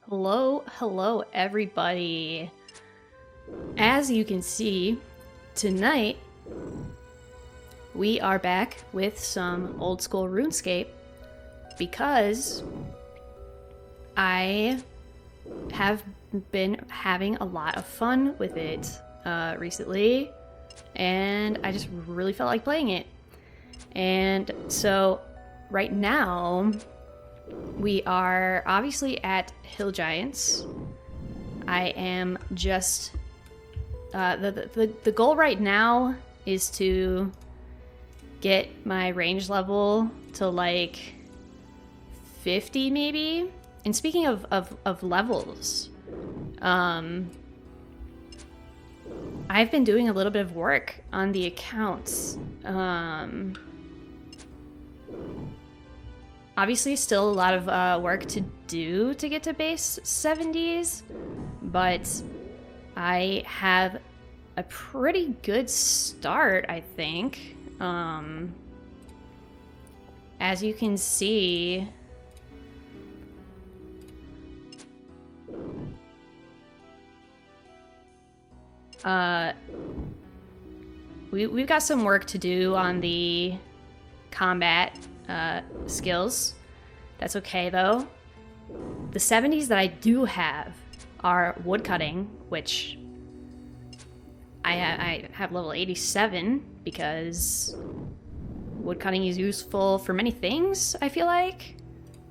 Hello everybody. As you can see, tonight we are back with some old school RuneScape because I have been having a lot of fun with it recently, and I just really felt like playing it. And so right now we are obviously at Hill Giants. I am just the goal right now is to get my range level to like 50 maybe. And speaking of levels, I've been doing a little bit of work on the accounts. Obviously still a lot of work to do to get to base 70s, but I have a pretty good start, I think. As you can see, we've got some work to do on the combat skills. That's okay though. The 70s that I do have are woodcutting, which I have level 87 because woodcutting is useful for many things, I feel like.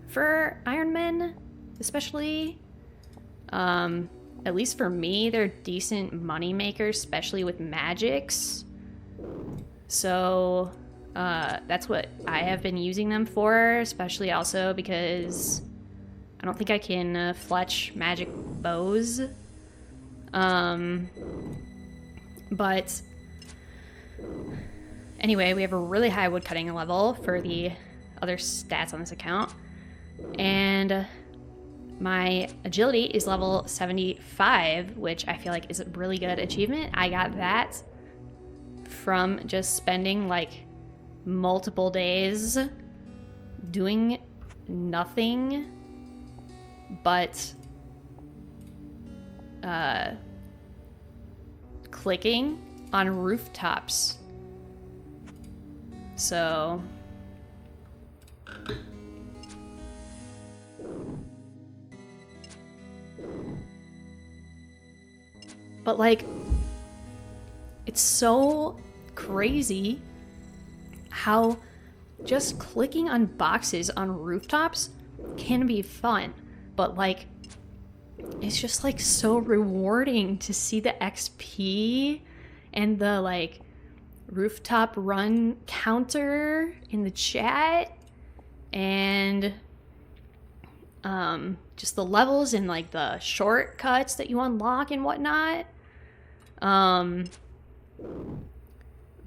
For Iron Men, especially. At least for me, they're decent money makers, especially with magics. So that's what I have been using them for, especially also because I don't think I can fletch magic bows. But anyway, we have a really high woodcutting level for the other stats on this account. And my agility is level 75, which I feel like is a really good achievement. I got that from just spending like multiple days doing nothing but clicking on rooftops. So but like, it's so crazy how just clicking on boxes on rooftops can be fun, but like, it's just like so rewarding to see the XP and the like rooftop run counter in the chat, and just the levels and like the shortcuts that you unlock and whatnot.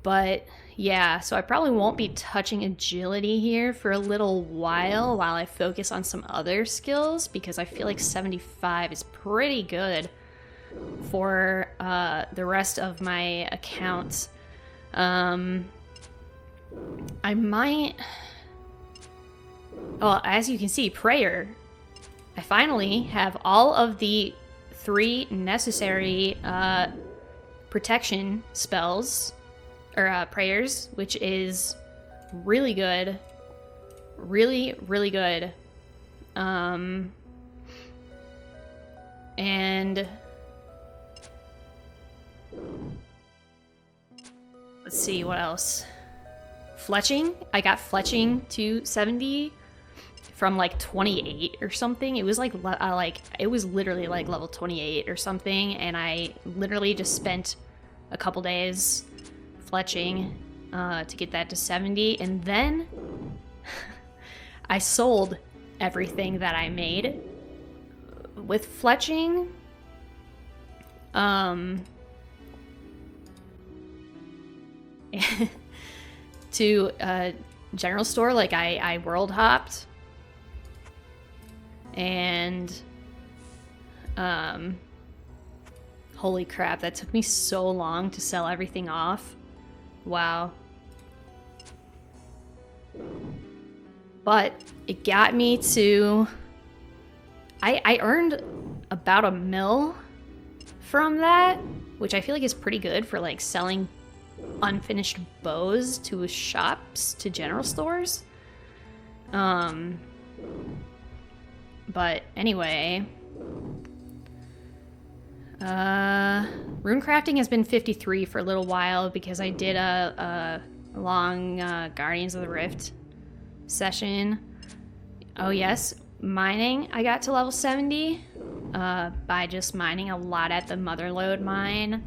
But yeah, so I probably won't be touching agility here for a little while I focus on some other skills, because I feel like 75 is pretty good for the rest of my accounts. I might... Well, as you can see, prayer. I finally have all of the 3 necessary protection spells, or prayers, which is really good. Really, really good. And let's see, what else? Fletching. I got fletching to 70 from like 28 or something. It was like it was literally like level 28 or something, and I literally just spent a couple days fletching to get that to 70, and then I sold everything that I made with fletching. To a general store. Like I world hopped, and holy crap, that took me so long to sell everything off. Wow. But it got me to I earned about $1 mil from that, which I feel like is pretty good for like selling unfinished bows to shops, to general stores. But anyway, rune crafting has been 53 for a little while because I did a long Guardians of the Rift session. Oh yes, mining, I got to level 70 by just mining a lot at the Motherlode mine.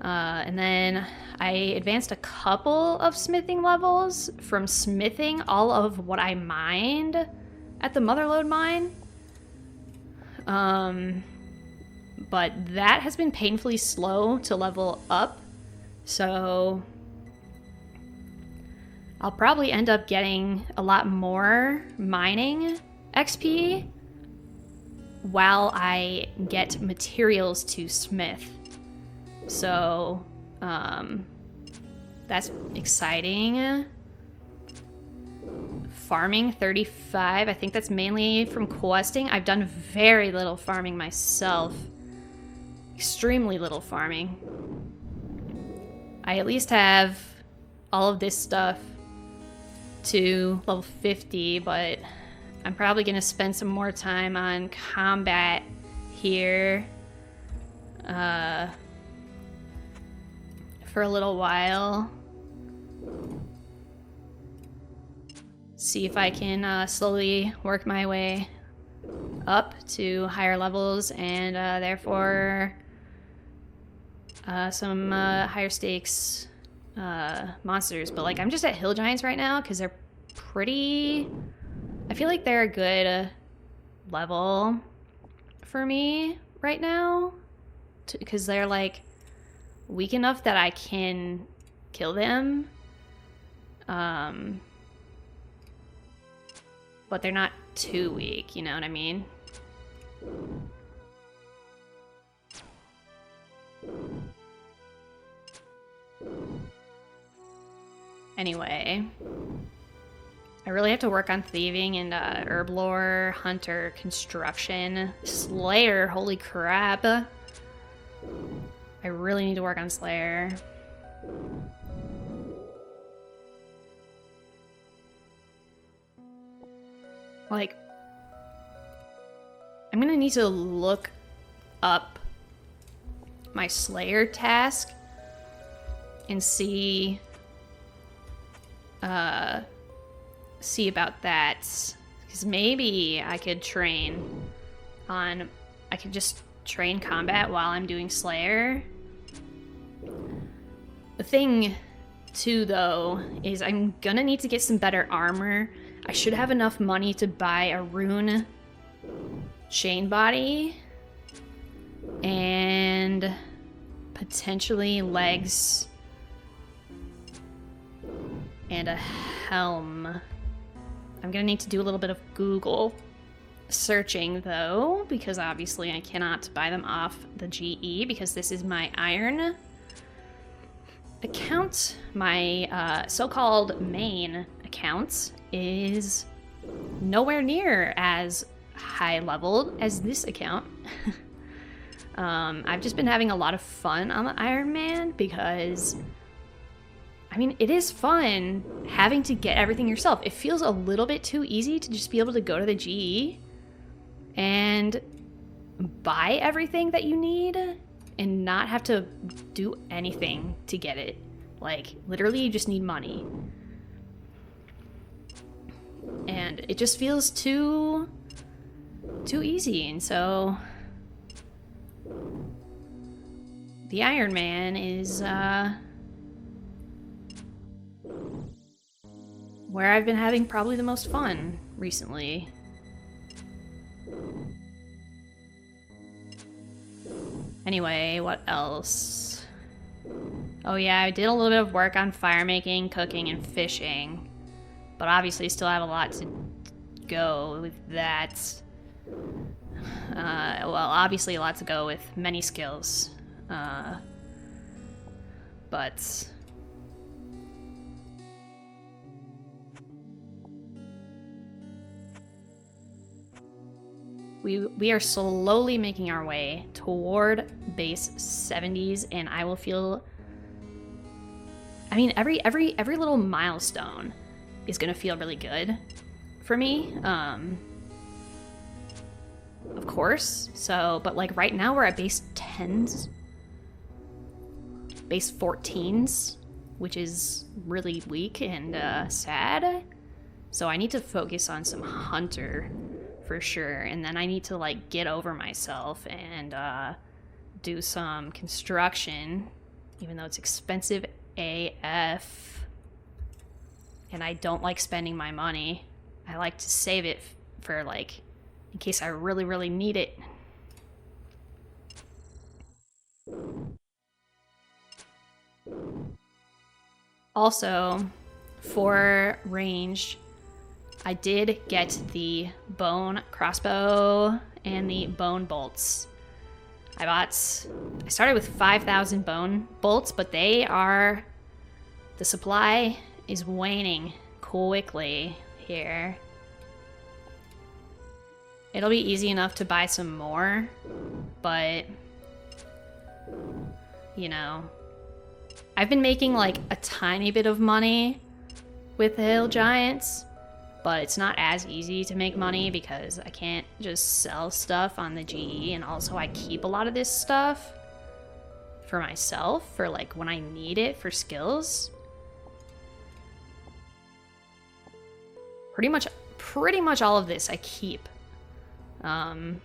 And then I advanced a couple of smithing levels from smithing all of what I mined at the Motherlode mine. But that has been painfully slow to level up, so I'll probably end up getting a lot more mining XP while I get materials to smith. So, that's exciting. Farming 35, I think that's mainly from questing. I've done very little farming myself. Extremely little farming. I at least have all of this stuff to level 50, but I'm probably going to spend some more time on combat here for a little while. See if I can slowly work my way up to higher levels and therefore some higher stakes monsters. But like, I'm just at hill giants right now because they're pretty, I feel like they're a good level for me right now because they're like weak enough that I can kill them, but they're not too weak, you know what I mean? Anyway, I really have to work on thieving and herb lore, hunter, construction, slayer, holy crap. I really need to work on slayer. Like, I'm gonna need to look up my slayer task and see about that, because maybe I could I could just train combat while I'm doing slayer. The thing too though is I'm gonna need to get some better armor. I should have enough money to buy a rune chain body and potentially legs and a helm. I'm gonna need to do a little bit of Google searching though, because obviously I cannot buy them off the GE because this is my iron account. My so-called main account is nowhere near as high leveled as this account. I've just been having a lot of fun on the Iron Man because, I mean, it is fun having to get everything yourself. It feels a little bit too easy to just be able to go to the GE and buy everything that you need and not have to do anything to get it. Like, literally, you just need money. And it just feels too easy, and so the Iron Man is where I've been having probably the most fun recently. Anyway, what else? Oh yeah, I did a little bit of work on fire making, cooking, and fishing. But obviously still have a lot to go with that. Well, obviously a lot to go with many skills. But... We are slowly making our way toward base 70s, and I will feel... I mean, every little milestone is gonna feel really good for me. Of course. So, but like right now we're at base 10s, base 14s, which is really weak and sad. So I need to focus on some hunter for sure, and then I need to like get over myself and do some construction, even though it's expensive AF, and I don't like spending my money. I like to save it for like in case I really, really need it. Also, for range, I did get the bone crossbow and the bone bolts. I started with 5,000 bone bolts, but the supply is waning quickly here. It'll be easy enough to buy some more, but, you know, I've been making like a tiny bit of money with the hill giants, but it's not as easy to make money because I can't just sell stuff on the GE, and also I keep a lot of this stuff for myself for like when I need it for skills. Pretty much all of this I keep. And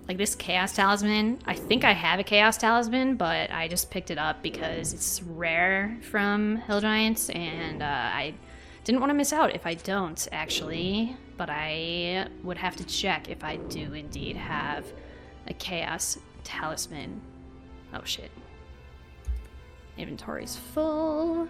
like this Chaos Talisman, I think I have a Chaos Talisman, but I just picked it up because it's rare from Hill Giants, and I didn't want to miss out if I don't, actually. But I would have to check if I do indeed have a Chaos Talisman. Oh shit. Inventory's full.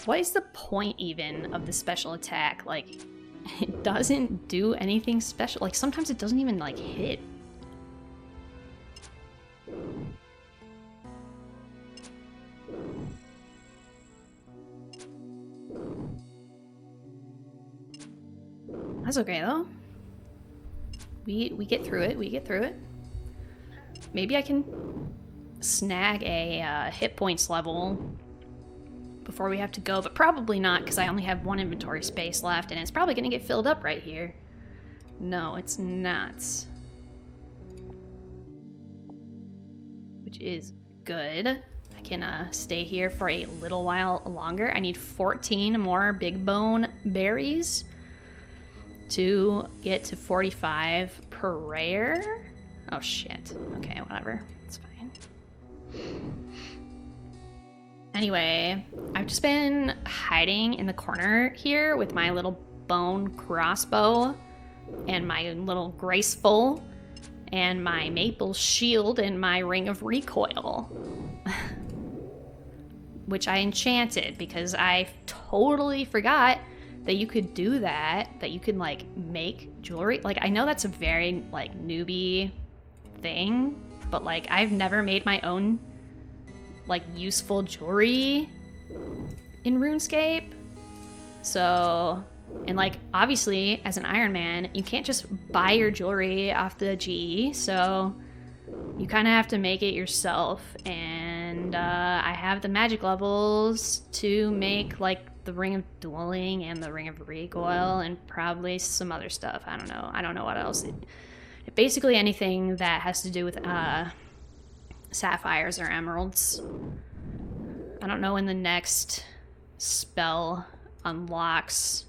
What is the point even of the special attack? Like, it doesn't do anything special. Like, sometimes it doesn't even, like, hit. That's okay, though. We get through it. We get through it. Maybe I can snag a hit points level before we have to go, but probably not, because I only have one inventory space left, and it's probably going to get filled up right here. No, it's not. Which is good. I can stay here for a little while longer. I need 14 more big bone berries to get to 45 per rare. Oh shit. Okay, whatever. It's fine. Anyway, I've just been hiding in the corner here with my little bone crossbow and my little graceful and my maple shield and my ring of recoil. Which I enchanted because I totally forgot that you could do that you could like make jewelry. Like, I know that's a very like newbie thing, but like I've never made my own like useful jewelry in RuneScape. So, and like obviously as an Iron Man, you can't just buy your jewelry off the GE, so you kind of have to make it yourself. And I have the magic levels to make like the Ring of Dueling and the Ring of Recoil and probably some other stuff. I don't know what else. Basically anything that has to do with sapphires or emeralds. I don't know when the next spell unlocks.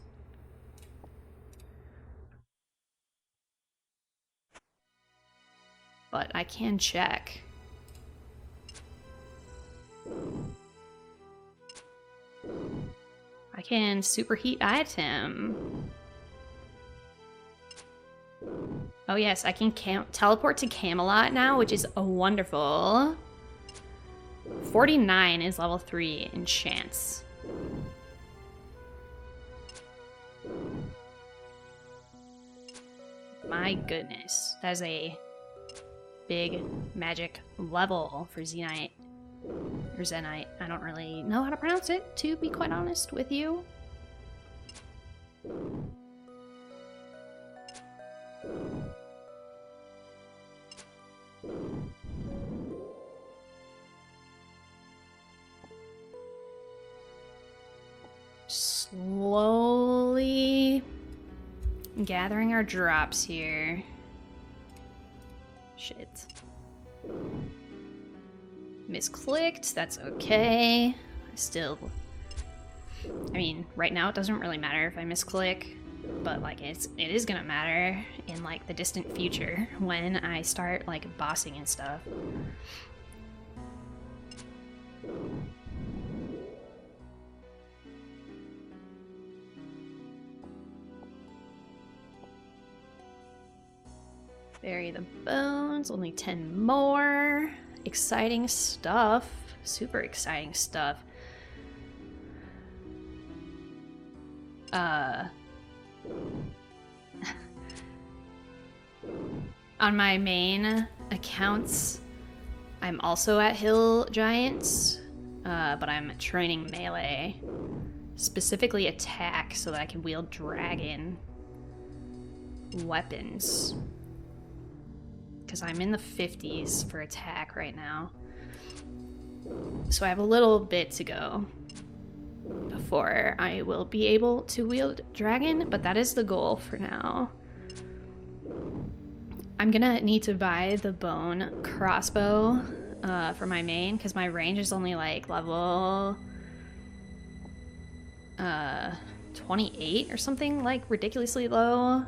But I can check. I can superheat item. Oh yes, I can teleport to Camelot now, which is wonderful. 49 is level 3 enchants. My goodness. That is a big magic level for Zenite. Or Zenite. I don't really know how to pronounce it, to be quite honest with you. Slowly gathering our drops here. Shit. Misclicked, that's okay. I mean, right now it doesn't really matter if I misclick, but like it is gonna matter in like the distant future when I start like bossing and stuff. Bury the bones, only 10 more. Exciting stuff. Super exciting stuff. On my main accounts, I'm also at Hill Giants, but I'm training melee. Specifically attack so that I can wield dragon weapons. Because I'm in the 50s for attack right now. So I have a little bit to go before I will be able to wield dragon, but that is the goal for now. I'm gonna need to buy the bone crossbow for my main, because my range is only like level 28 or something, like ridiculously low.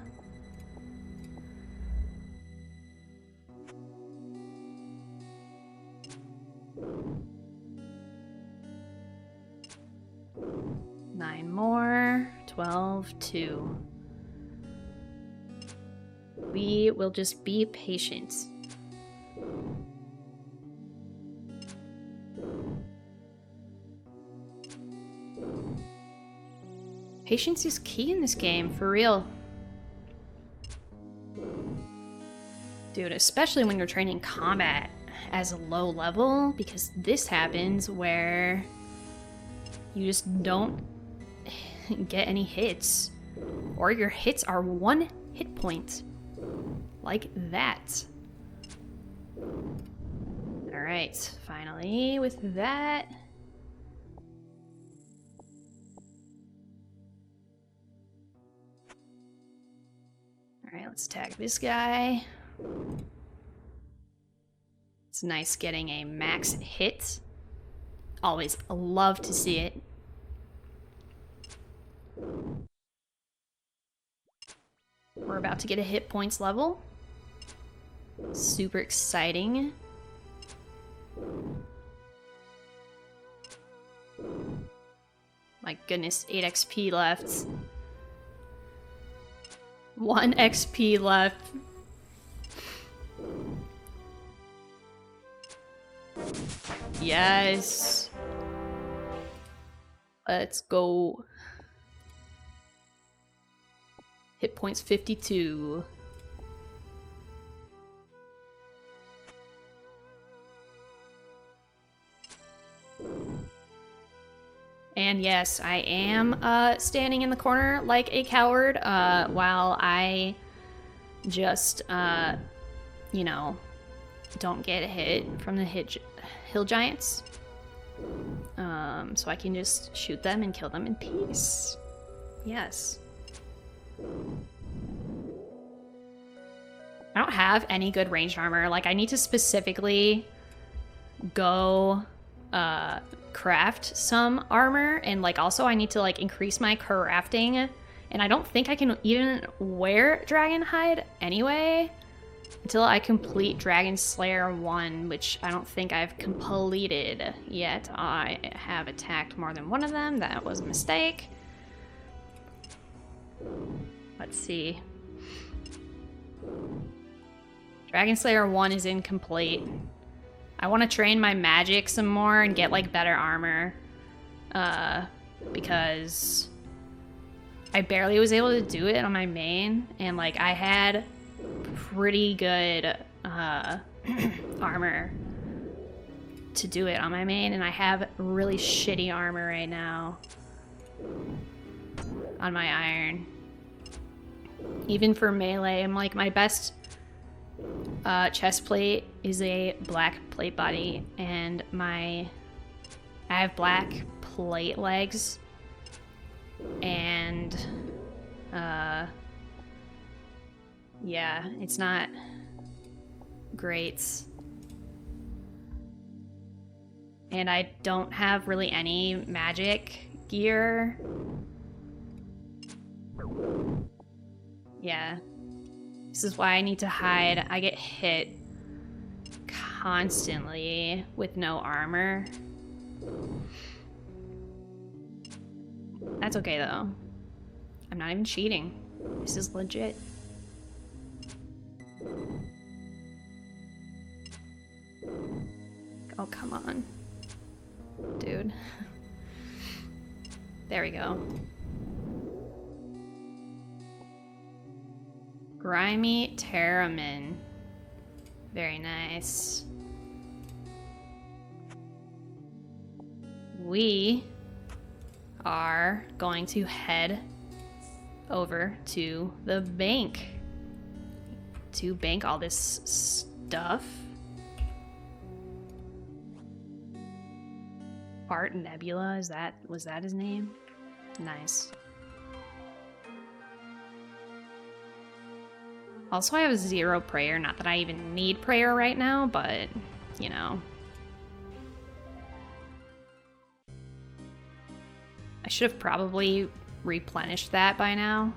Nine more. 12, 2. We will just be patient. Patience is key in this game, for real. Dude, especially when you're training combat as a low level, because this happens where you just don't get any hits, or your hits are 1 hit point, like that. Alright, finally with that. Alright, let's tag this guy. It's nice getting a max hit. Always love to see it. We're about to get a hit points level. Super exciting. My goodness, 8 XP left. 1 XP left. Yes. Let's go. Hit points 52. And yes, I am standing in the corner like a coward while I just, you know, don't get hit from the hill giants. So I can just shoot them and kill them in peace. Yes. I don't have any good ranged armor. Like, I need to specifically go craft some armor, and like also I need to like increase my crafting, and I don't think I can even wear dragon hide anyway until I complete Dragon Slayer 1, which I don't think I've completed yet. I have attacked more than one of them. That was a mistake. Let's see. Dragon Slayer 1 is incomplete. I want to train my magic some more and get like better armor. Because I barely was able to do it on my main, and like I had pretty good armor to do it on my main, and I have really shitty armor right now on my iron. Even for melee, I'm like, my best chest plate is a black plate body, and I have black plate legs, and yeah, it's not great. And I don't have really any magic gear. Yeah. This is why I need to hide. I get hit constantly with no armor. That's okay though. I'm not even cheating. This is legit. Oh, come on. Dude. There we go. Grimy Terramin. Very nice. We are going to head over to the bank to bank all this stuff. Art Nebula, was that his name? Nice. Also, I have 0 prayer. Not that I even need prayer right now, but, you know. I should have probably replenished that by now.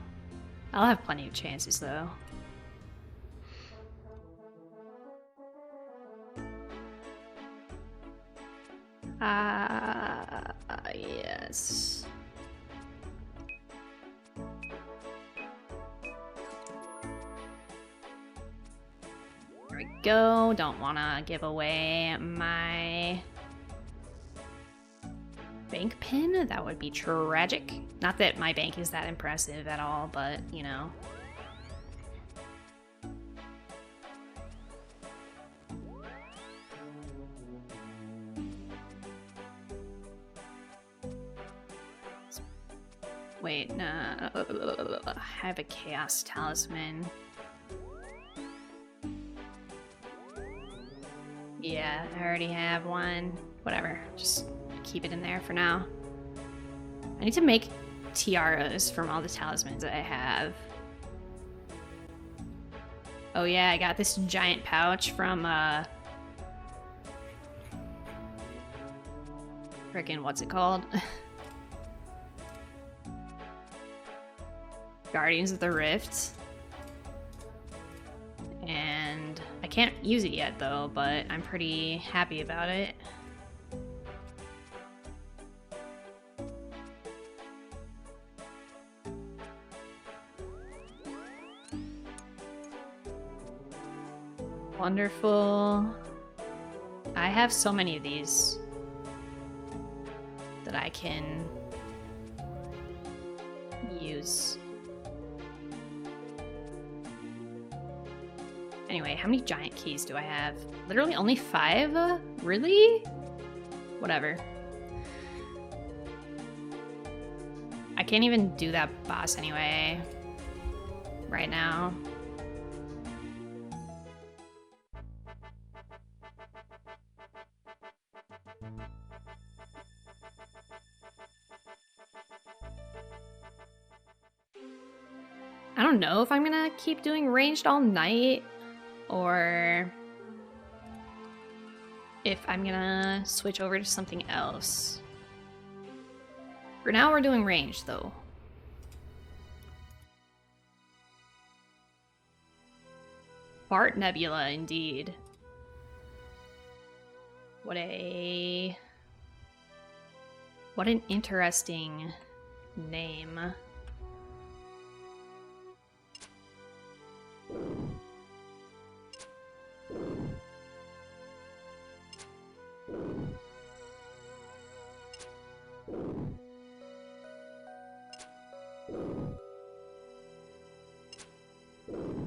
I'll have plenty of chances, though. Yes. There we go. Don't want to give away my bank pin. That would be tragic. Not that my bank is that impressive at all, but, you know. Wait, no. I have a Chaos Talisman. Yeah, I already have one. Whatever, just keep it in there for now. I need to make tiaras from all the talismans I have. Oh yeah, I got this giant pouch from, frickin' what's it called? Guardians of the Rift. And I can't use it yet though, but I'm pretty happy about it. Wonderful. I have so many of these that I can use. Anyway, how many giant keys do I have? Literally only 5? Really? Whatever. I can't even do that boss anyway. Right now. I don't know if I'm gonna keep doing ranged all night, or if I'm gonna switch over to something else. For now, we're doing ranged, though. Bart Nebula, indeed. What an interesting name.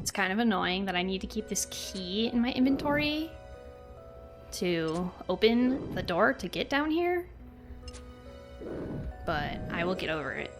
It's kind of annoying that I need to keep this key in my inventory to open the door to get down here. But I will get over it.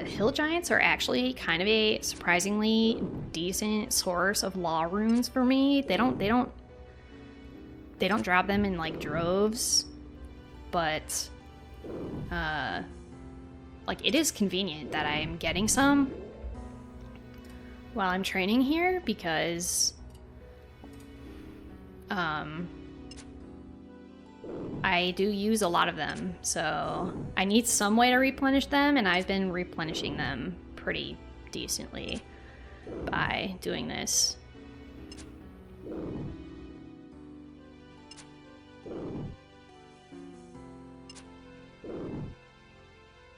Hill giants are actually kind of a surprisingly decent source of law runes for me. They don't drop them in like droves, but like it is convenient that I'm getting some while I'm training here because I do use a lot of them, so I need some way to replenish them, and I've been replenishing them pretty decently by doing this.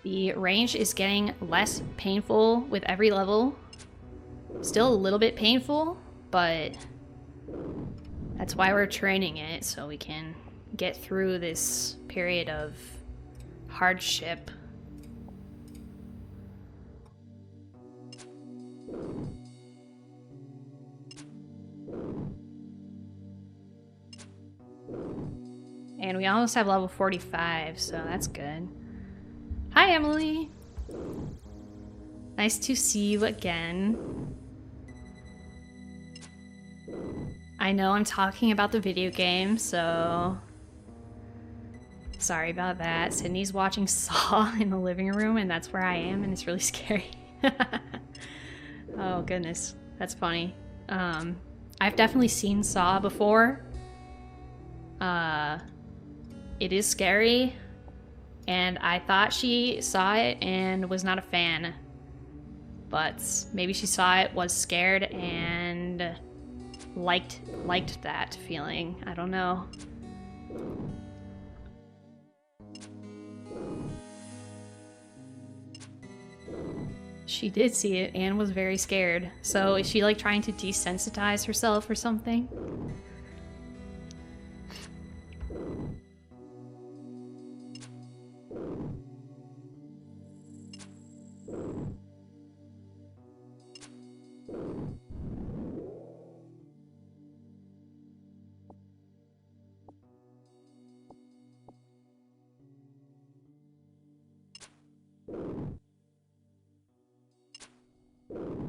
The range is getting less painful with every level. Still a little bit painful, but that's why we're training it, so we can get through this period of hardship. And we almost have level 45, so that's good. Hi, Emily! Nice to see you again. I know I'm talking about the video game, so sorry about that. Sydney's watching Saw in the living room, and that's where I am, and it's really scary. Oh, goodness. That's funny. I've definitely seen Saw before. It is scary, and I thought she saw it and was not a fan. But maybe she saw it, was scared, and liked that feeling. I don't know. She did see it and was very scared. So is she like trying to desensitize herself or something?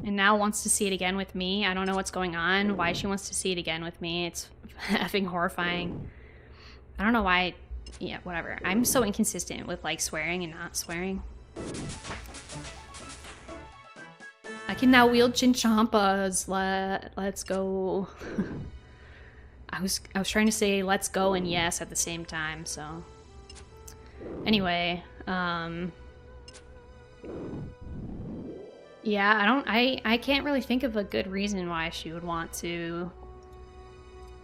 And now wants to see it again with me. I don't know what's going on, why she wants to see it again with me. It's effing horrifying. I don't know why. Yeah, whatever. I'm so inconsistent with like swearing and not swearing. I can now wield Chinchompas. Let's go. I was trying to say let's go and yes at the same time, so. Anyway, yeah, I can't really think of a good reason why she would want to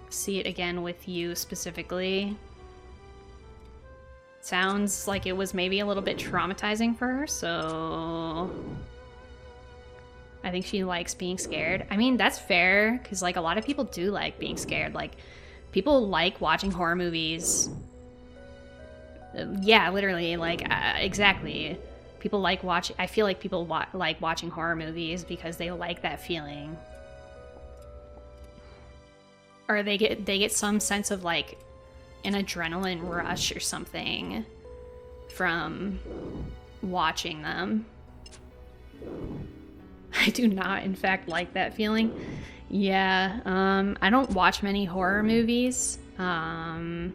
see it again with you specifically. Sounds like it was maybe a little bit traumatizing for her, so I think she likes being scared. I mean, that's fair, because like a lot of people do like being scared. Like, people like watching horror movies. Yeah, literally, like, exactly. People like watching. I feel like people like watching horror movies because they like that feeling, or they get some sense of like an adrenaline rush or something from watching them. I do not, in fact, like that feeling. Yeah, I don't watch many horror movies. I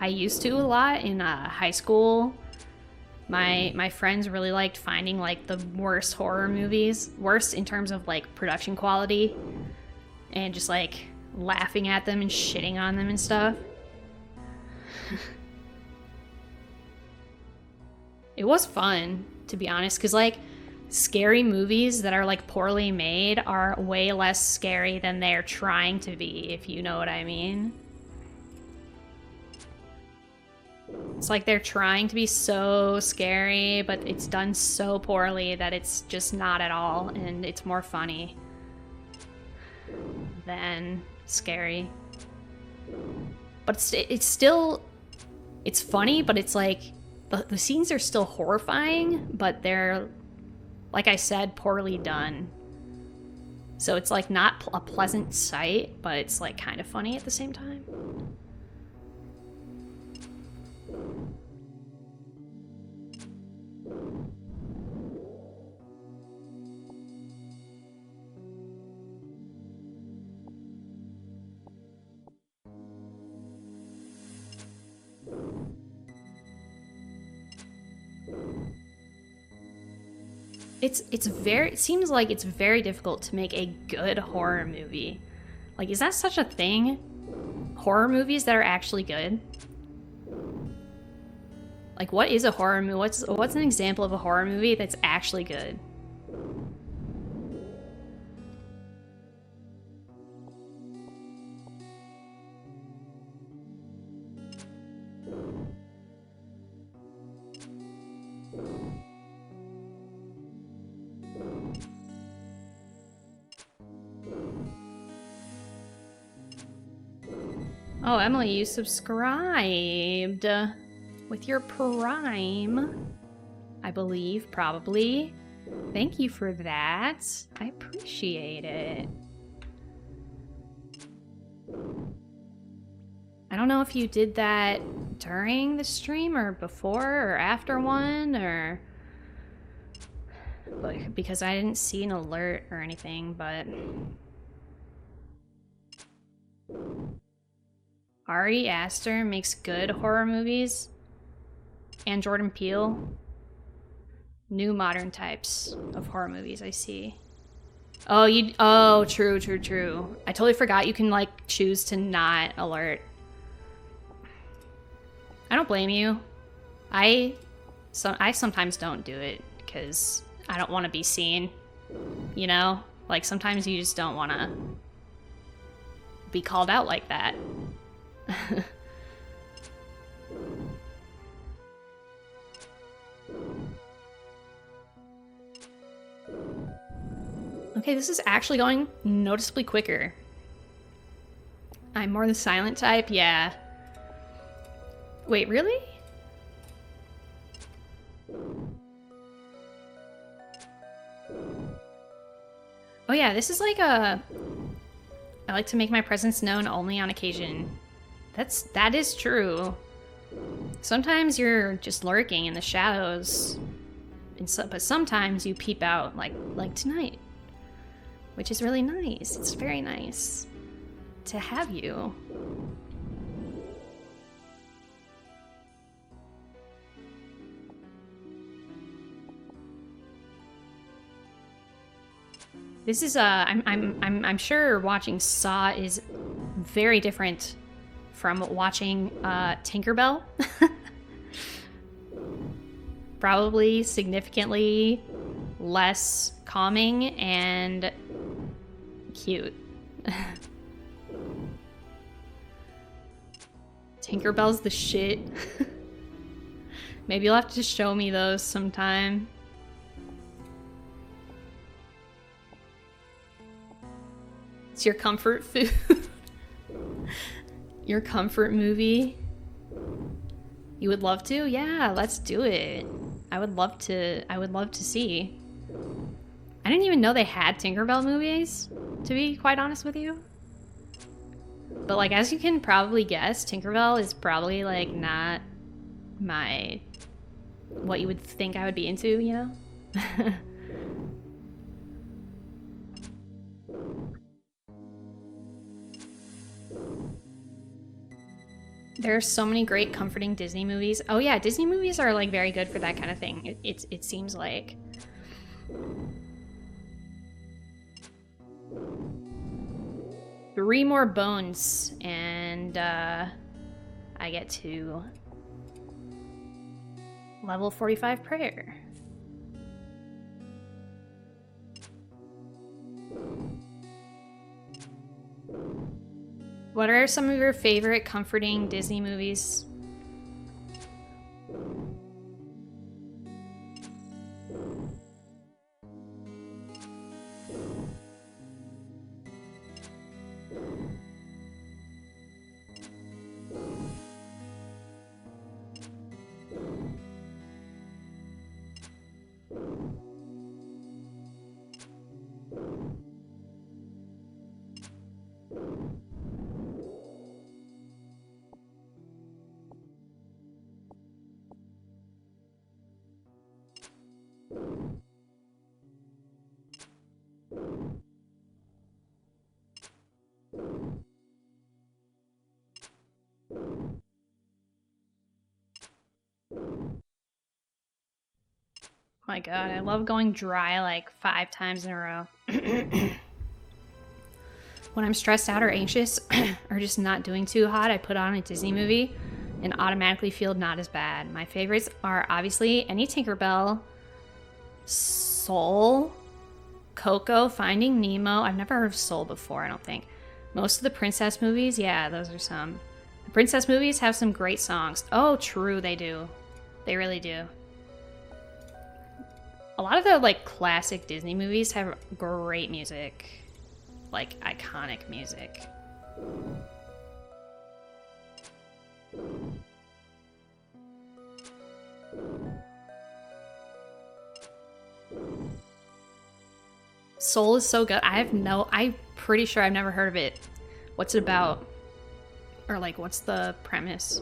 used to a lot in high school. My friends really liked finding like the worst horror movies, worst in terms of like production quality, and just like laughing at them and shitting on them and stuff. It was fun, to be honest, because like scary movies that are like poorly made are way less scary than they're trying to be, if you know what I mean. It's like they're trying to be so scary, but it's done so poorly that it's just not at all, and it's more funny than scary. But it's still, it's funny, but it's like, the scenes are still horrifying, but they're, like I said, poorly done. So it's like not a pleasant sight, but it's like kind of funny at the same time. It seems like it's very difficult to make a good horror movie. Like, is that such a thing? Horror movies that are actually good? Like, what is a horror movie? What's an example of a horror movie that's actually good? Oh, Emily, you subscribed with your Prime, I believe, probably. Thank you for that. I appreciate it. I don't know if you did that during the stream or before or after one, or because I didn't see an alert or anything, but Ari Aster makes good horror movies. And Jordan Peele. New modern types of horror movies, I see. Oh, true. I totally forgot you can, like, choose to not alert. I don't blame you. I sometimes don't do it because I don't want to be seen. You know? Like, sometimes you just don't want to be called out like that. Okay, this is actually going noticeably quicker. I'm more the silent type, yeah. Wait, really? Oh yeah, this is like I like to make my presence known only on occasion. That is true. Sometimes you're just lurking in the shadows, but sometimes you peep out, like tonight, which is really nice. It's very nice to have you. This is I'm sure watching Saw is very different from watching Tinkerbell. Probably significantly less calming and cute. Tinkerbell's the shit. Maybe you'll have to show me those sometime. It's your comfort food. Your comfort movie. You would love to? Yeah, let's do it. I would love to see. I didn't even know they had Tinkerbell movies, to be quite honest with you. But like, as you can probably guess, Tinkerbell is probably like not what you would think I would be into, you know? There are so many great comforting Disney movies. Oh yeah, Disney movies are like very good for that kind of thing. It seems like. 3 more bones and I get to level 45 prayer. What are some of your favorite comforting Disney movies? My god, I love going dry like 5 times in a row. When I'm stressed out or anxious or just not doing too hot, I put on a Disney movie and automatically feel not as bad. My favorites are obviously any Tinkerbell, Soul, Coco, Finding Nemo. I've never heard of Soul before, I don't think. Most of the princess movies, yeah, those are some. The princess movies have some great songs. Oh, true, they do. They really do. A lot of the like classic Disney movies have great music. Like iconic music. Soul is so good. I'm pretty sure I've never heard of it. What's it about? Or like, what's the premise?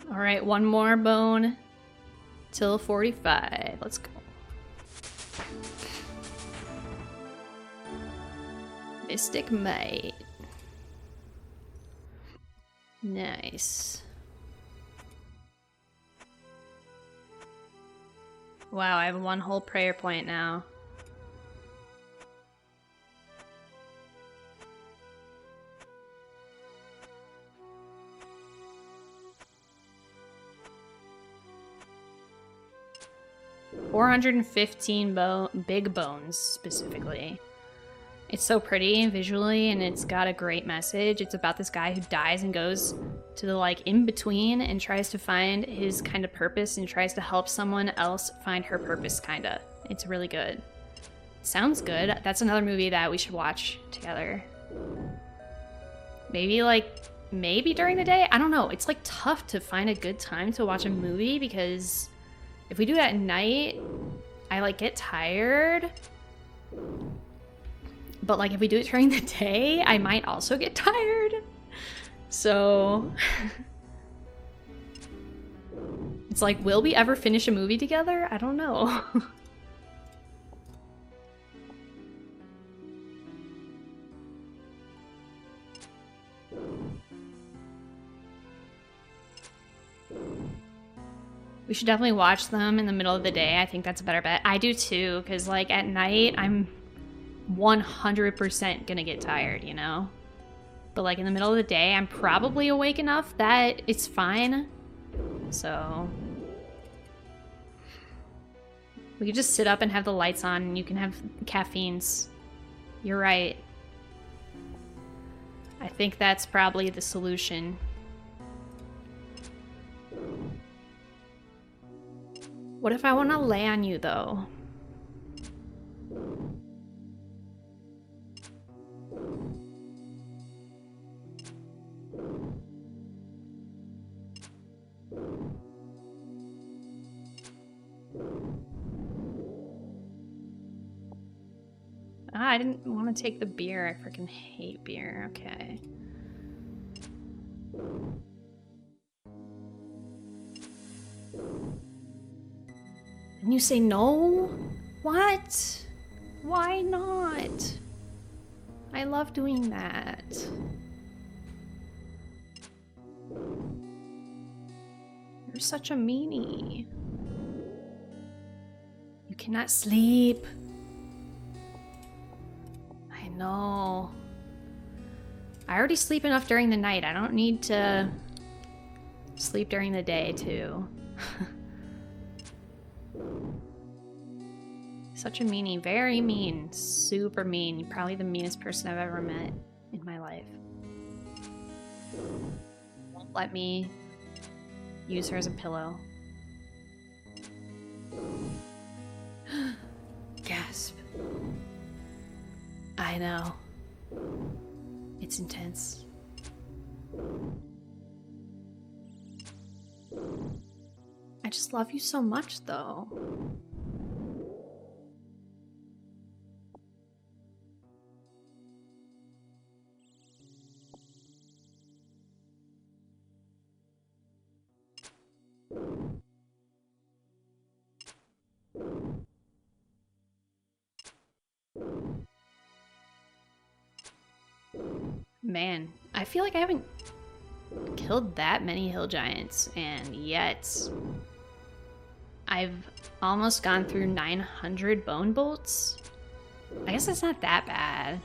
All right, one more bone till 45. Let's go. Mystic Might. Nice. Wow, I have one whole prayer point now. $415 big bones specifically. It's so pretty visually, and it's got a great message. It's about this guy who dies and goes to the like in between and tries to find his kind of purpose and tries to help someone else find her purpose, kinda. It's really good. Sounds good. That's another movie that we should watch together. Maybe during the day? I don't know. It's like tough to find a good time to watch a movie because if we do that at night, I like get tired. But like if we do it during the day, I might also get tired. So it's like, will we ever finish a movie together? I don't know. We should definitely watch them in the middle of the day. I think that's a better bet. I do too, because like at night, I'm 100% gonna get tired, you know? But like in the middle of the day, I'm probably awake enough that it's fine. So we could just sit up and have the lights on and you can have caffeines. You're right. I think that's probably the solution. What if I want to lay on you, though? Ah, I didn't want to take the beer. I freaking hate beer. Okay. And you say no? What? Why not? I love doing that. You're such a meanie. You cannot sleep. I know. I already sleep enough during the night. I don't need to sleep during the day, too. Such a meanie. Very mean. Super mean. You're probably the meanest person I've ever met in my life. Won't let me use her as a pillow. Gasp. I know. It's intense. I just love you so much, though. Man, I feel like I haven't killed that many hill giants, and yet I've almost gone through 900 bone bolts. I guess that's not that bad. I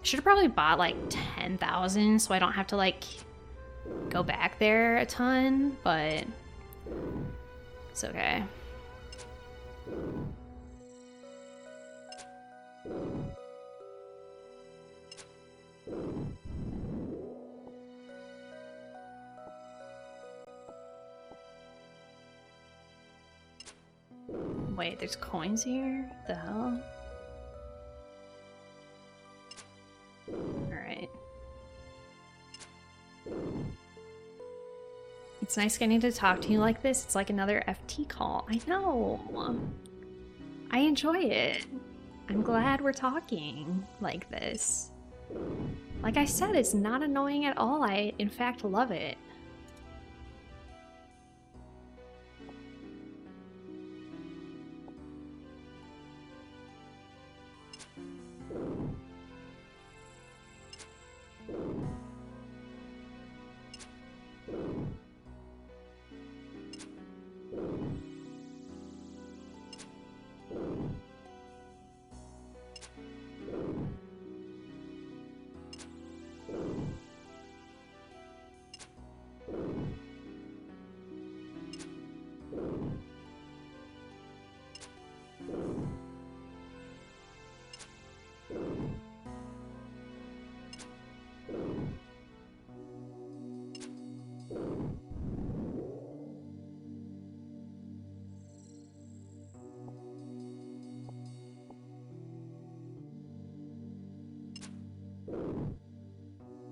should have probably bought like 10,000 so I don't have to like go back there a ton, but it's okay. Wait, there's coins here? What the hell? Alright. It's nice getting to talk to you like this. It's like another FT call. I know. I enjoy it. I'm glad we're talking like this. Like I said, it's not annoying at all. I, in fact, love it.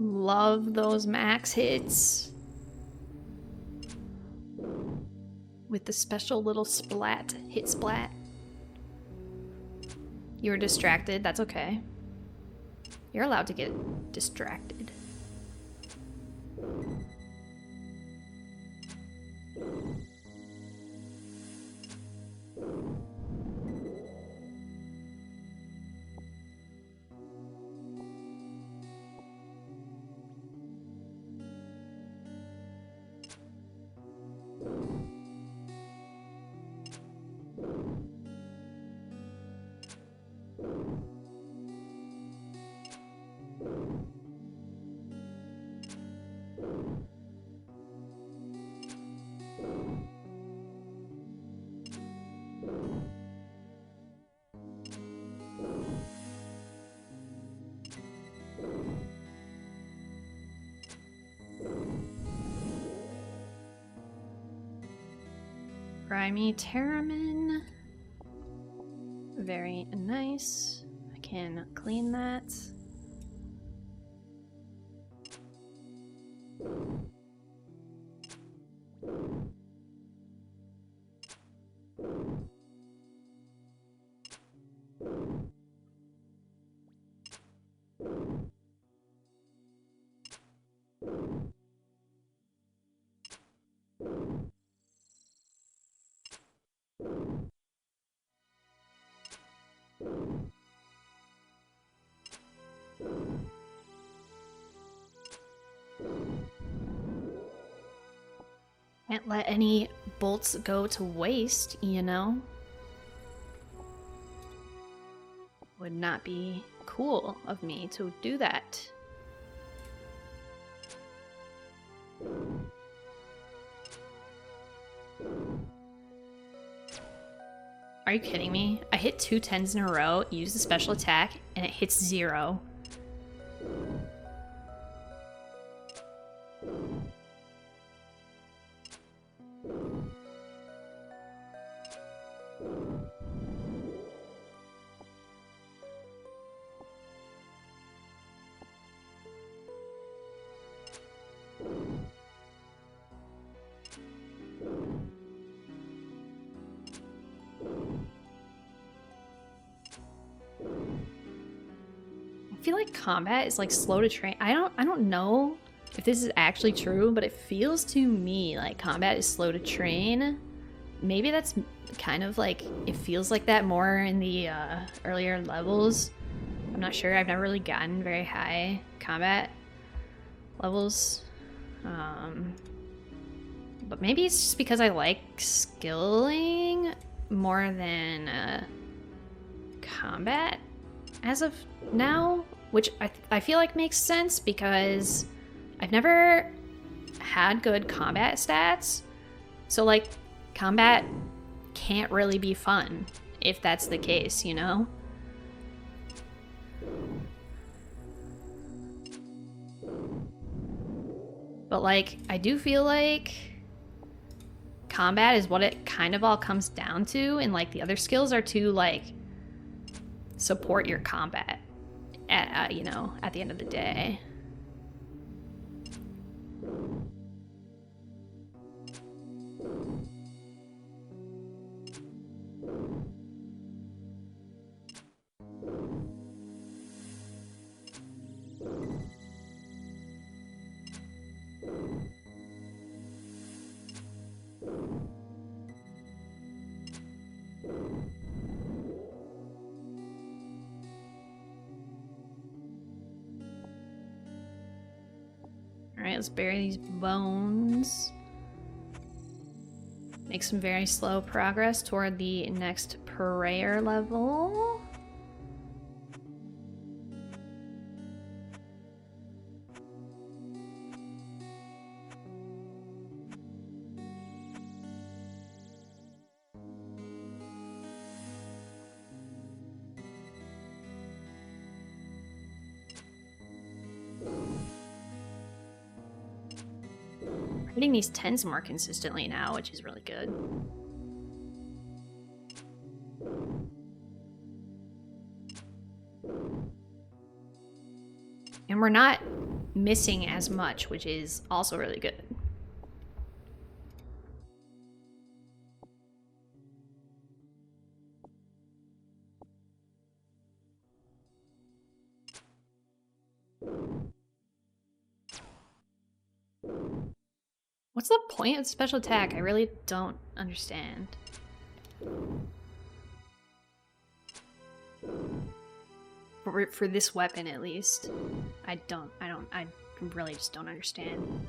Love those max hits. With the special little splat, hit splat. You were distracted, that's okay. You're allowed to get distracted. Grimy Terramin. Very nice. I can clean that. Can't let any bolts go to waste, you know? Would not be cool of me to do that. Are you kidding me? I hit 2 10s in a row, use the special attack, and it hits 0. I feel like combat is like slow to train. I don't know if this is actually true, but it feels to me like combat is slow to train. Maybe that's kind of like, it feels like that more in the earlier levels. I'm not sure. I've never really gotten very high combat. levels. But maybe it's just because I like skilling more than combat as of now, which I feel like makes sense because I've never had good combat stats. So like combat can't really be fun if that's the case, you know? But like I do feel like combat is what it kind of all comes down to, and like the other skills are to like support your combat at you know, at the end of the day. Alright, let's bury these bones. Make some very slow progress toward the next prayer level. Hitting these 10s more consistently now, which is really good. And we're not missing as much, which is also really good. What's the point of special attack? I really don't understand. For this weapon, at least. I really just don't understand.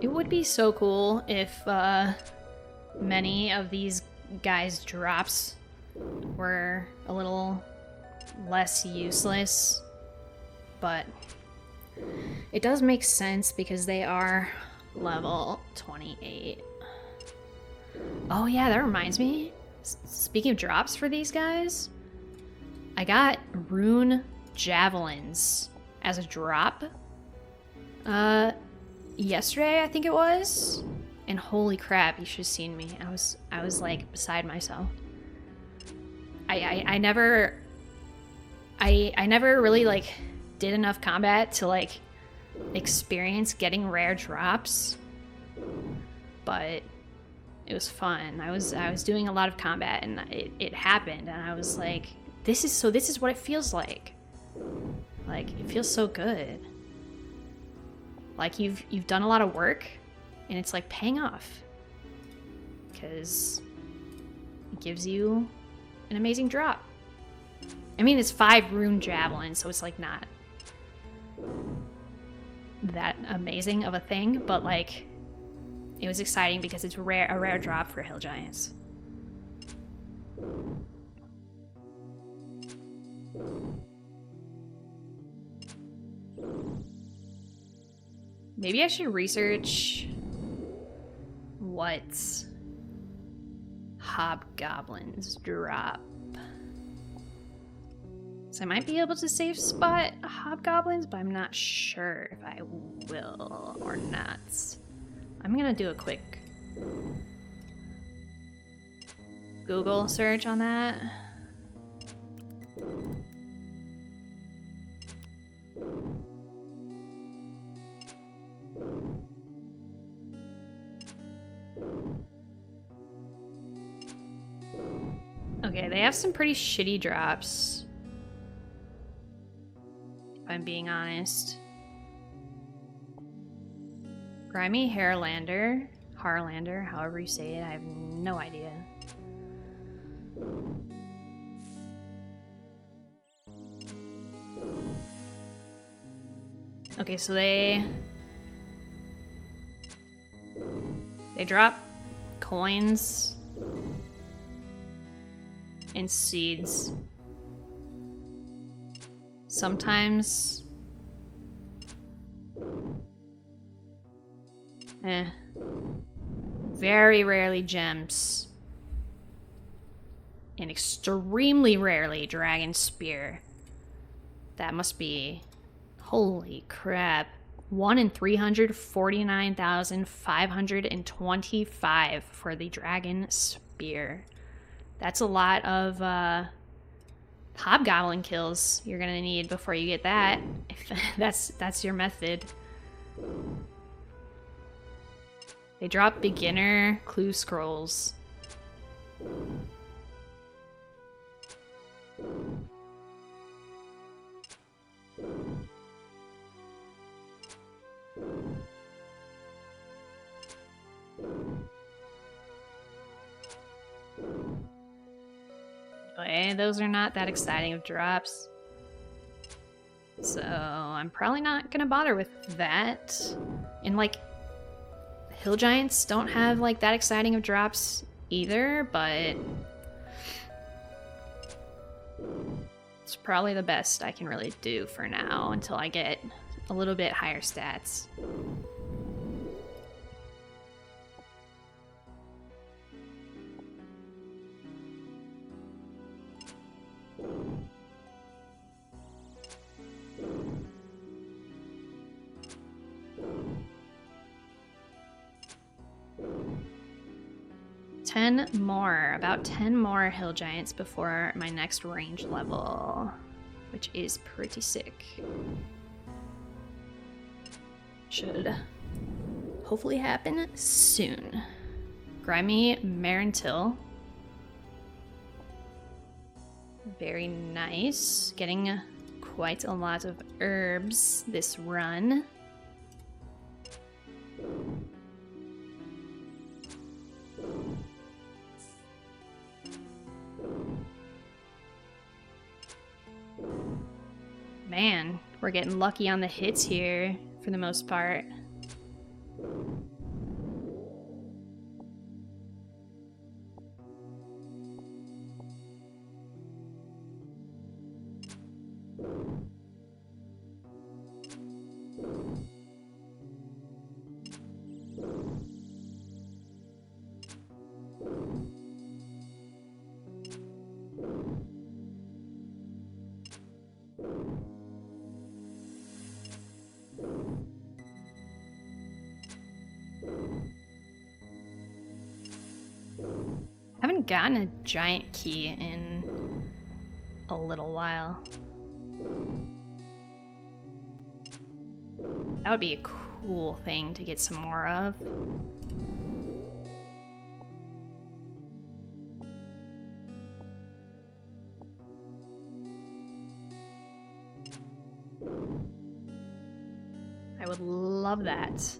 It would be so cool if many of these guys' drops were a little less useless, but it does make sense because they are level 28. Oh yeah, that reminds me. Speaking of drops for these guys, I got rune javelins as a drop. Yesterday, I think it was, and holy crap, you should have seen me. I was like beside myself. I never really like did enough combat to like experience getting rare drops, but it was fun. I was doing a lot of combat, and it happened, and I was like, this is what it feels like. Like, it feels so good. Like you've done a lot of work, and it's like paying off because it gives you an amazing drop. I mean, it's 5 rune javelins, so it's like not that amazing of a thing, but like it was exciting because it's a rare drop for hill giants. Maybe I should research what hobgoblins drop. So I might be able to safe spot hobgoblins, but I'm not sure if I will or not. I'm gonna do a quick Google search on that. Okay, they have some pretty shitty drops, if I'm being honest. Grimy Harlander, however you say it, I have no idea. Okay, so they drop coins and seeds. Sometimes very rarely gems. And extremely rarely dragon spear. That must be... Holy crap. 1 in 349,525 for the dragon spear. That's a lot of hobgoblin kills you're gonna need before you get that. If that's your method. They drop beginner clue scrolls. Okay, those are not that exciting of drops. So I'm probably not gonna bother with that. And like, hill giants don't have like that exciting of drops either, but it's probably the best I can really do for now until I get a little bit higher stats. About 10 more hill giants before my next range level, which is pretty sick. Should hopefully happen soon. Grimy Marentil. Very nice. Getting quite a lot of herbs this run. Man, we're getting lucky on the hits here for the most part. Haven't gotten a giant key in a little while. That would be a cool thing to get some more of. I would love that.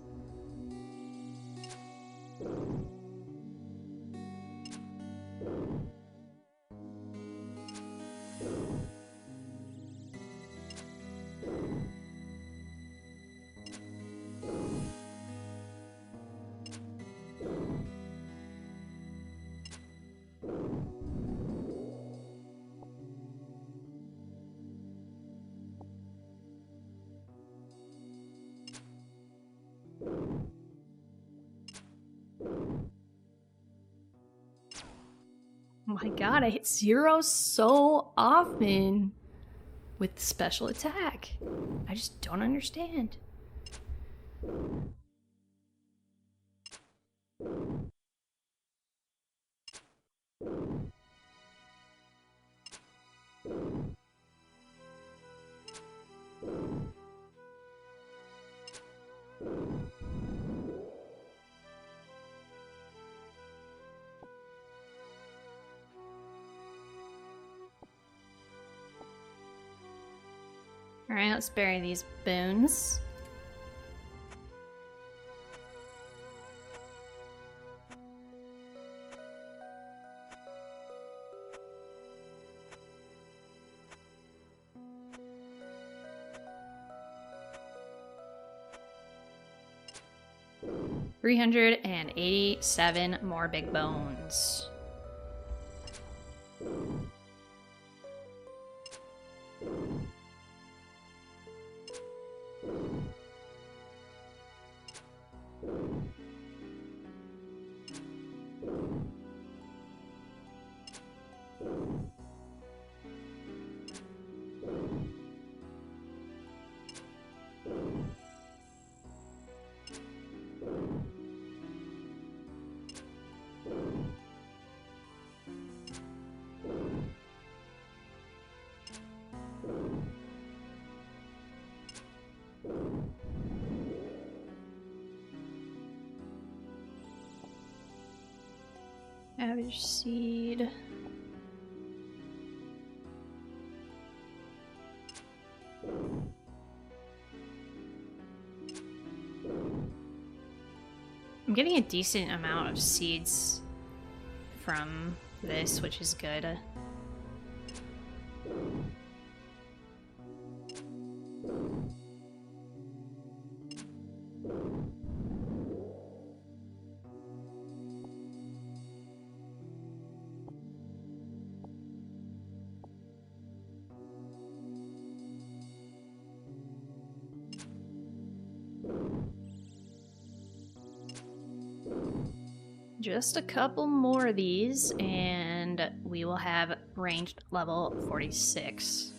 Oh my god, I hit 0 so often with special attack. I just don't understand. Alright, let's bury these bones. $387 more big bones. Average seed. I'm getting a decent amount of seeds from this, which is good. Just a couple more of these, and we will have ranged level 46.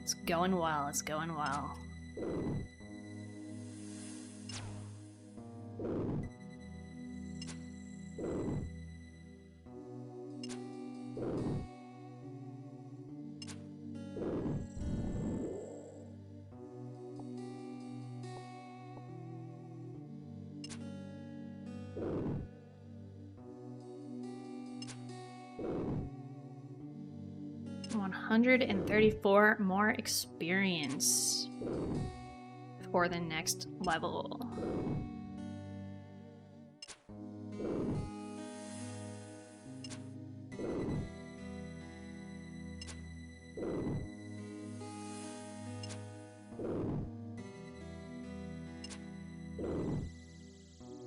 It's going well, it's going well. $134 more experience for the next level.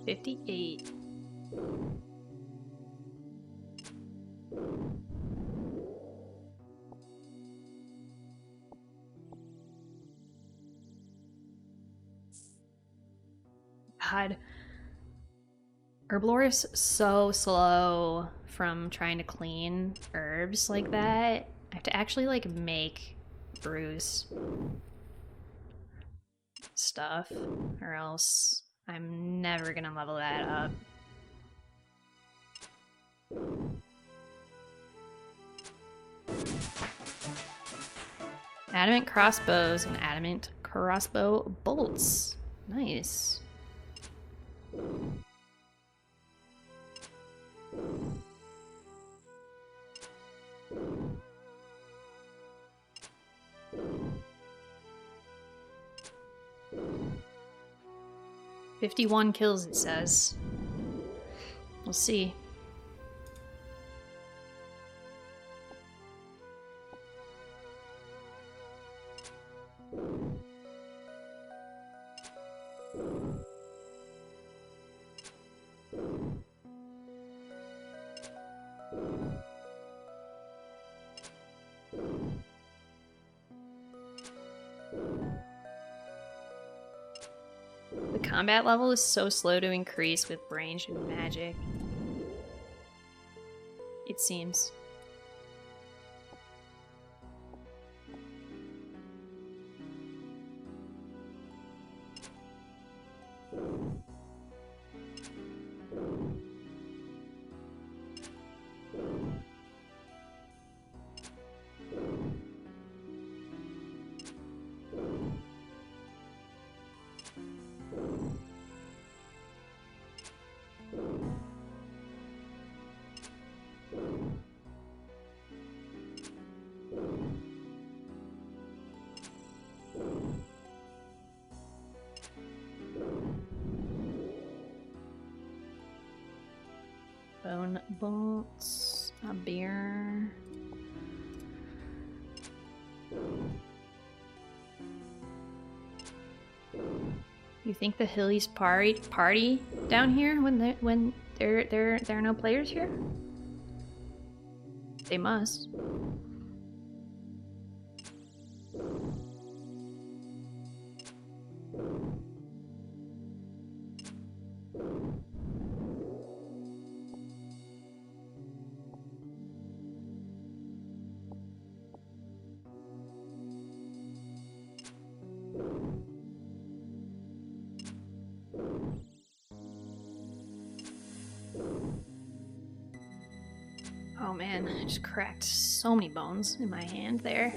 $58. God. Herblore is so slow from trying to clean herbs like that. I have to actually like make brews stuff, or else I'm never gonna level that up. Adamant crossbows and adamant crossbow bolts. Nice. "51 kills," it says. We'll see. The combat level is so slow to increase with range and magic. It seems. Bone bolts, a beer. You think the Hillies party down here when there are no players here? They must. Oh man, I just cracked so many bones in my hand there.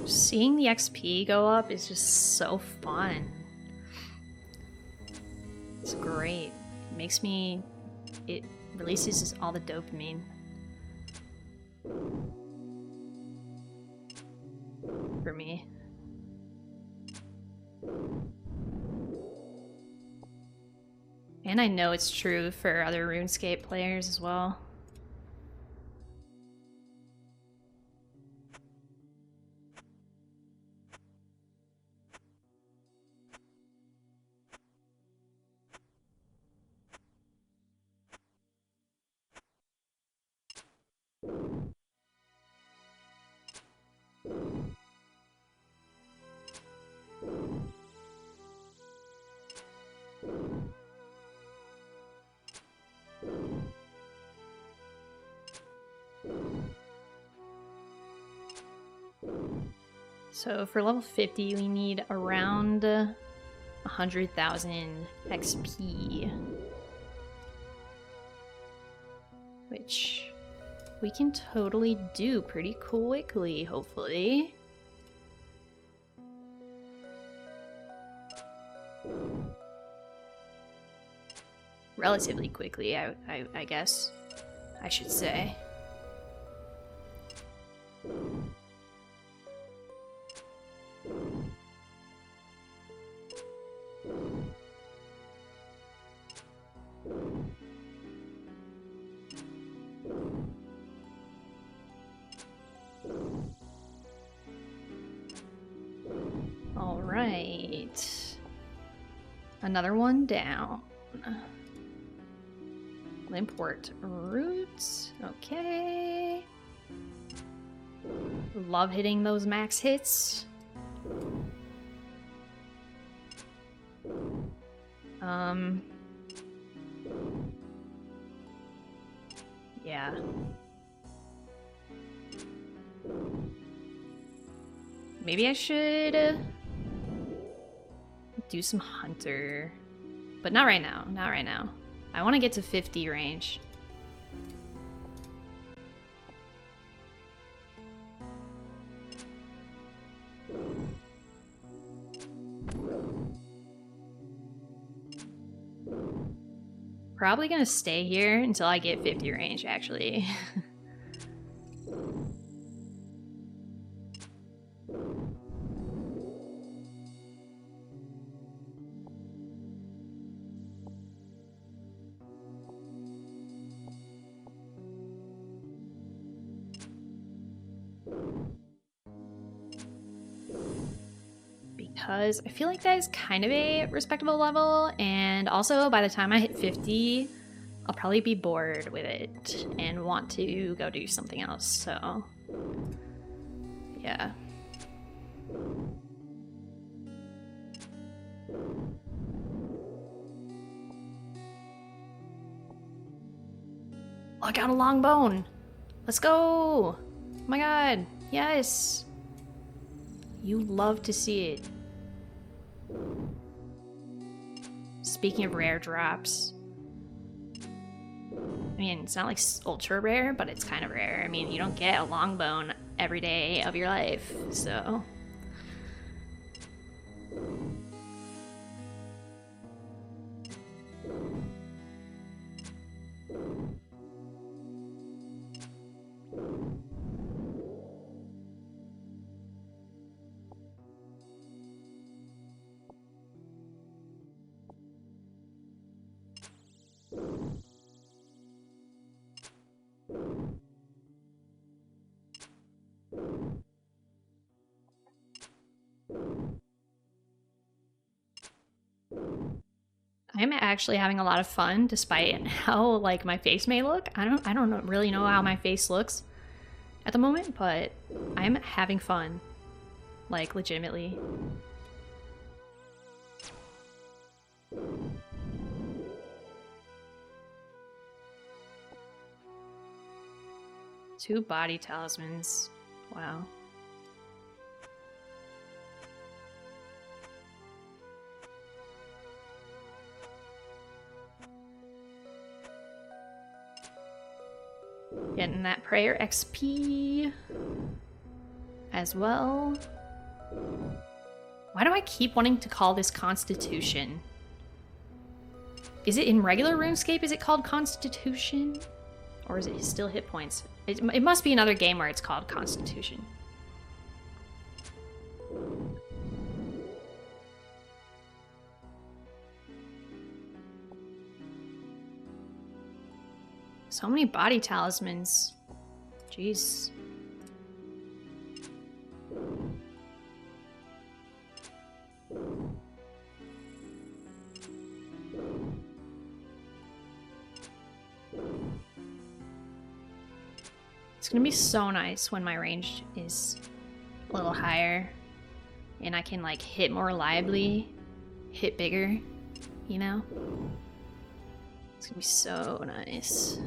Seeing the XP go up is just so fun. It's great. It releases all the dopamine. For me. And I know it's true for other RuneScape players as well. So for level 50, we need around 100,000 XP. Which we can totally do pretty quickly, hopefully. Relatively quickly, I guess I should say. All right. Another one down. Limpwort roots. Okay. Love hitting those max hits. Yeah. Maybe I should do some hunter. But not right now. Not right now. I want to get to 50 range. Probably gonna stay here until I get 50 range, actually. Because I feel like that is kind of a respectable level, and also by the time I hit 50, I'll probably be bored with it and want to go do something else, so yeah. Oh, I got a long bone! Let's go! Oh my god, yes! You love to see it. Speaking of rare drops, I mean, it's not like ultra rare, but it's kind of rare. I mean, you don't get a long bone every day of your life, so. I'm actually having a lot of fun despite how like my face may look. I don't really know how my face looks at the moment, but I'm having fun. Like legitimately. Two body talismans. Wow. Getting that prayer XP as well. Why do I keep wanting to call this Constitution? Is it in regular RuneScape? Is it called Constitution? Or is it still hit points? It must be another game where it's called Constitution. So many body talismans. Jeez. It's gonna be so nice when my range is a little higher and I can like hit more reliably, hit bigger, you know? It's gonna be so nice.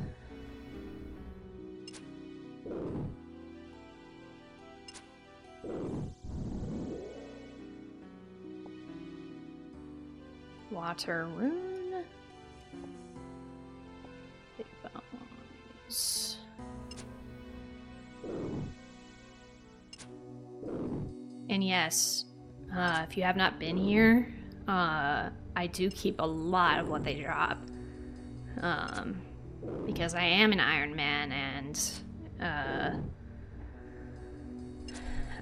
Water rune. Big bones. And yes, if you have not been here, I do keep a lot of what they drop. Because I am an Iron Man and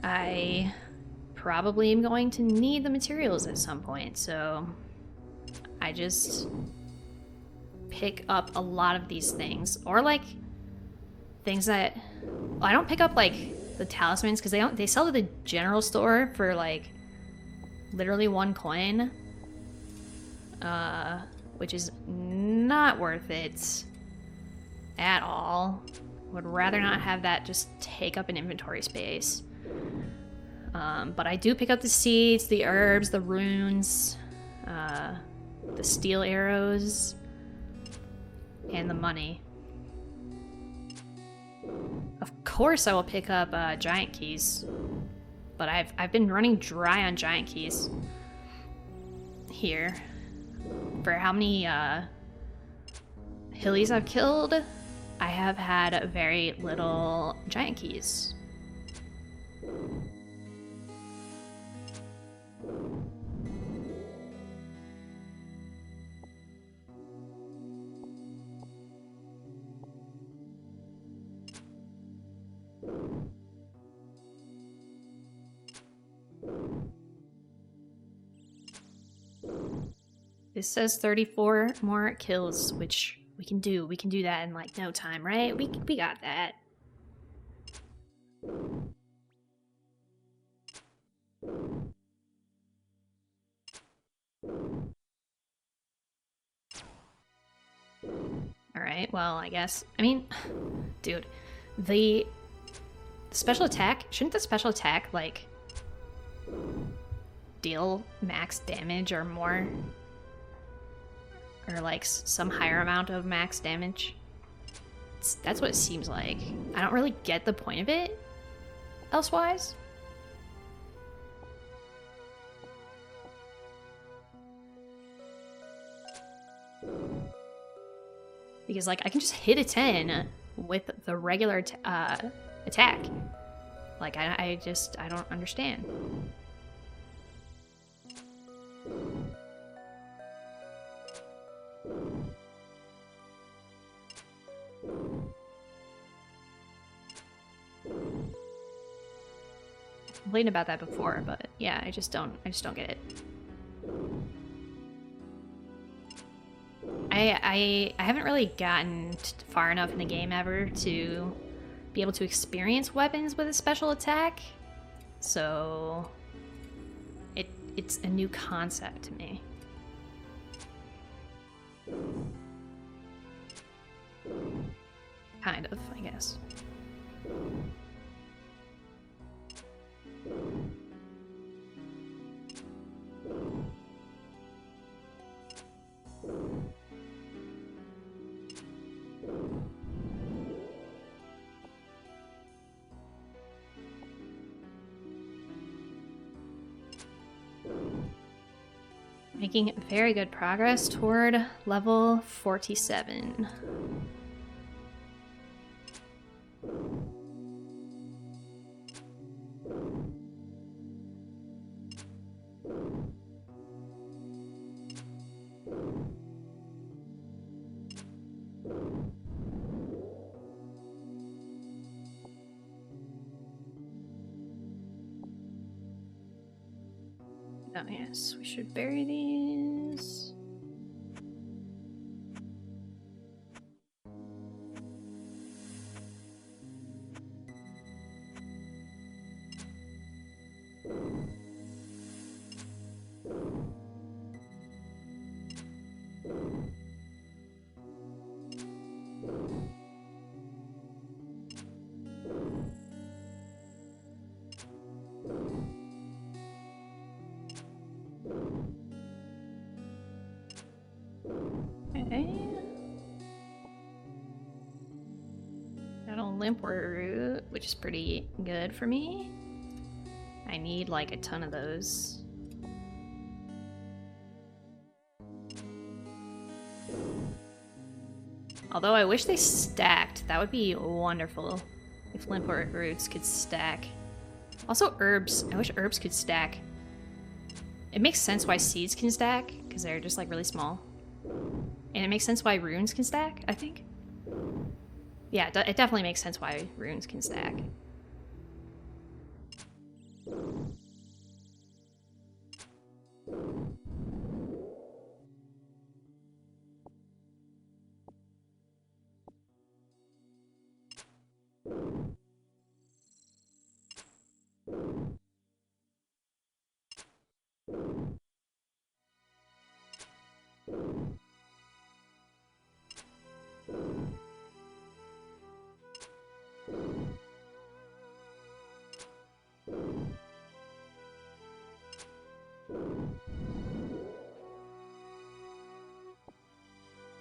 I probably am going to need the materials at some point, so I just pick up a lot of these things. Or like things that I don't pick up like the talismans because they sell to the general store for like literally 1 coin. Which is not worth it at all. Would rather not have that just take up an inventory space. But I do pick up the seeds, the herbs, the runes, the steel arrows, and the money. Of course I will pick up giant keys, but I've been running dry on giant keys here. For how many hillies I've killed, I have had very little giant keys. This says 34 more kills, which we can do. We can do that in like no time, right? We got that. Alright, well, I guess. I mean, dude, the special attack, shouldn't the special attack, like, deal max damage or more? Or like some higher amount of max damage? That's what it seems like. I don't really get the point of it elsewise. Because, like, I can just hit a 10 with the regular attack. Like, I don't understand. Complained about that before, but yeah, I just don't get it. I haven't really gotten far enough in the game ever to be able to experience weapons with a special attack, so it's a new concept to me. Kind of, I guess. Making very good progress toward level 47. Oh yes, we should bury these. Okay. Got a limp root, which is pretty good for me. I need like a ton of those. Although I wish they stacked. That would be wonderful if limp roots could stack. Also herbs. I wish herbs could stack. It makes sense why seeds can stack, because they're just like really small. And it makes sense why runes can stack, I think. Yeah, it definitely makes sense why runes can stack.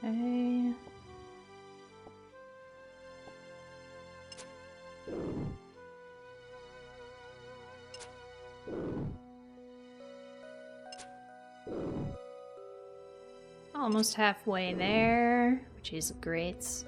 Okay. Almost halfway there, which is great.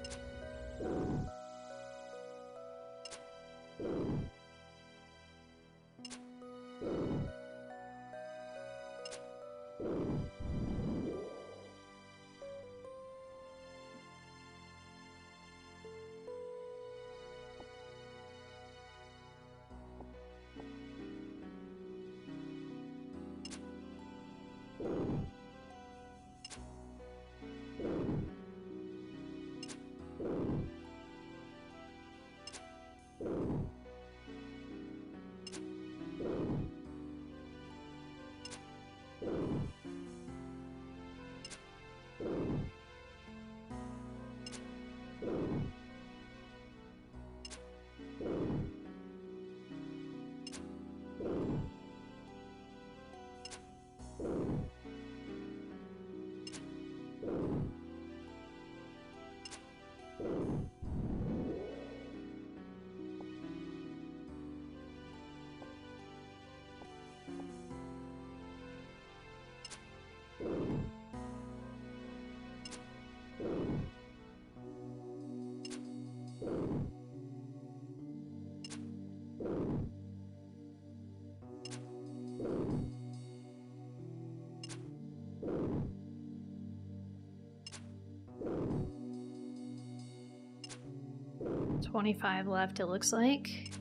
25 left, it looks like.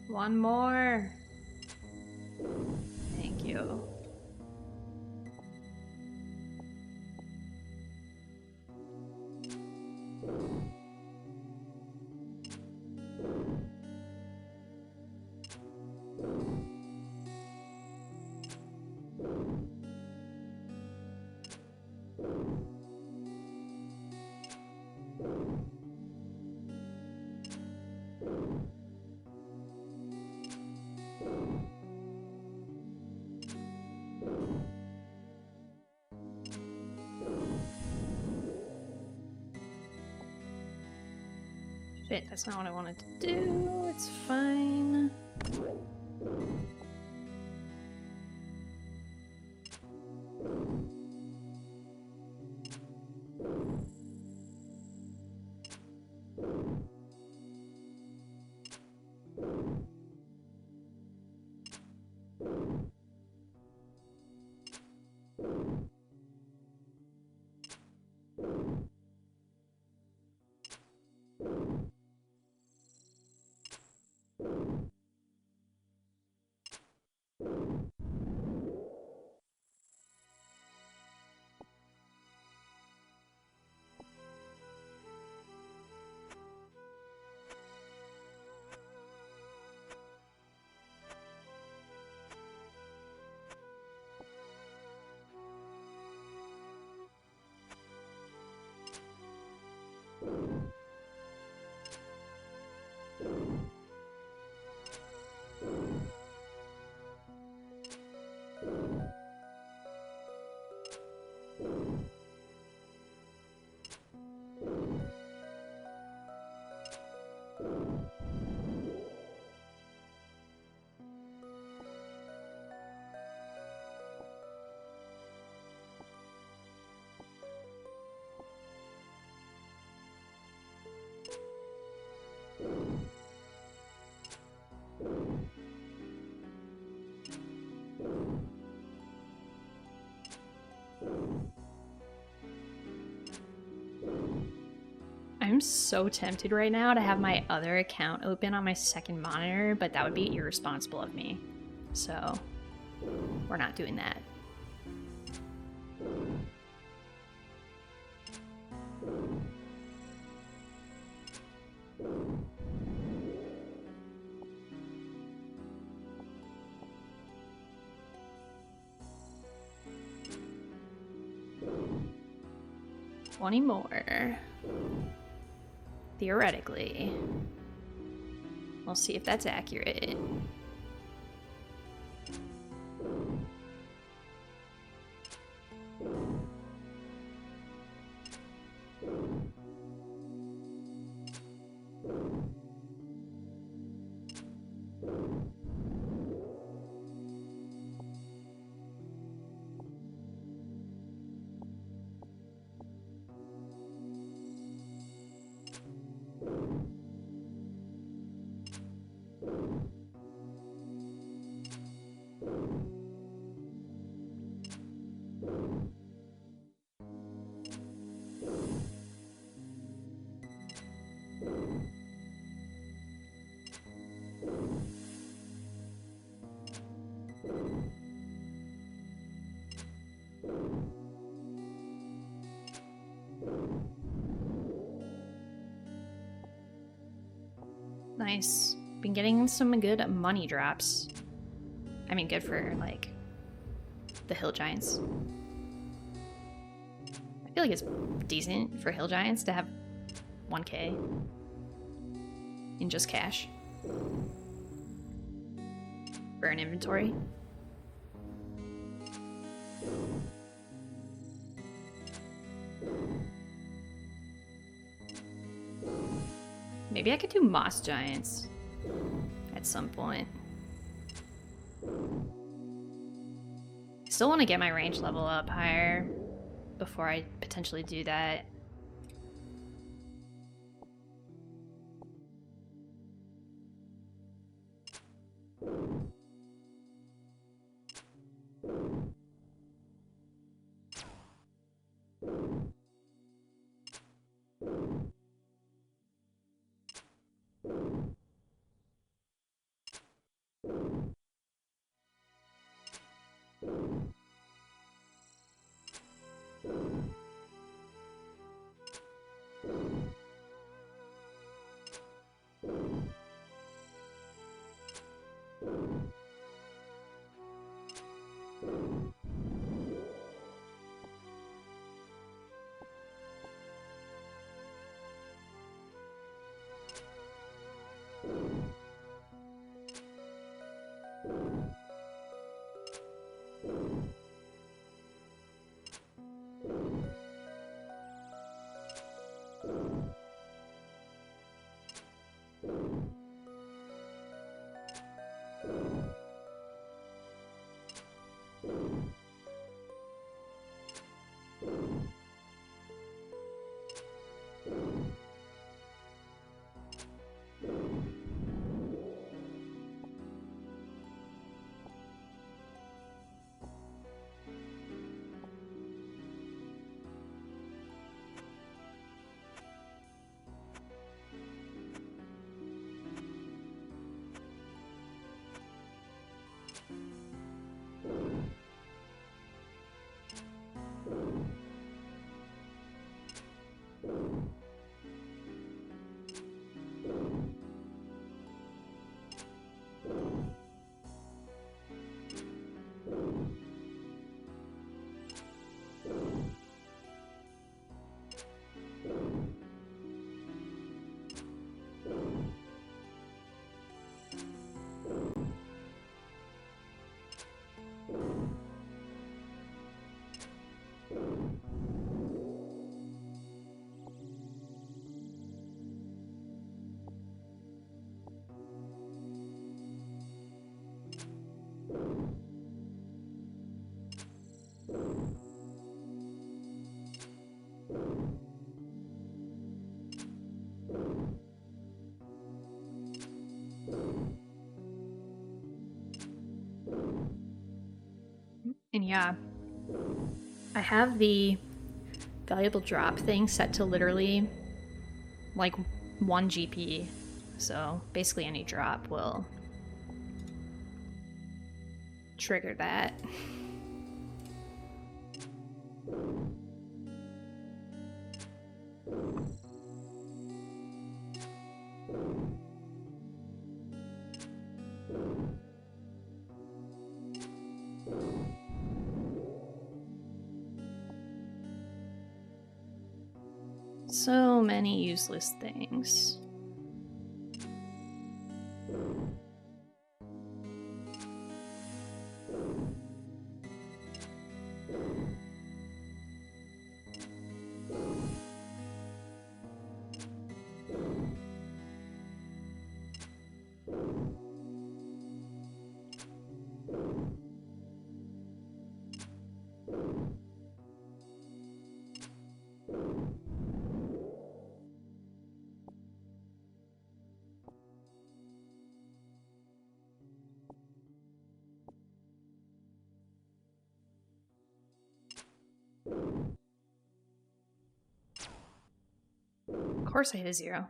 One more. Thank you. Shit, that's not what I wanted to do. It's fine. I'm so tempted right now to have my other account open on my second monitor, but that would be irresponsible of me. So, we're not doing that. $20 more. Theoretically. We'll see if that's accurate. Nice. Been getting some good money drops. I mean, good for, like, the hill giants. I feel like it's decent for hill giants to have 1K in just cash for an inventory. Maybe I could do moss giants at some point. I still want to get my range level up higher before I potentially do that. And yeah, I have the valuable drop thing set to literally like 1 GP. So basically any drop will trigger that. So many useless things. Of course I hit a 0.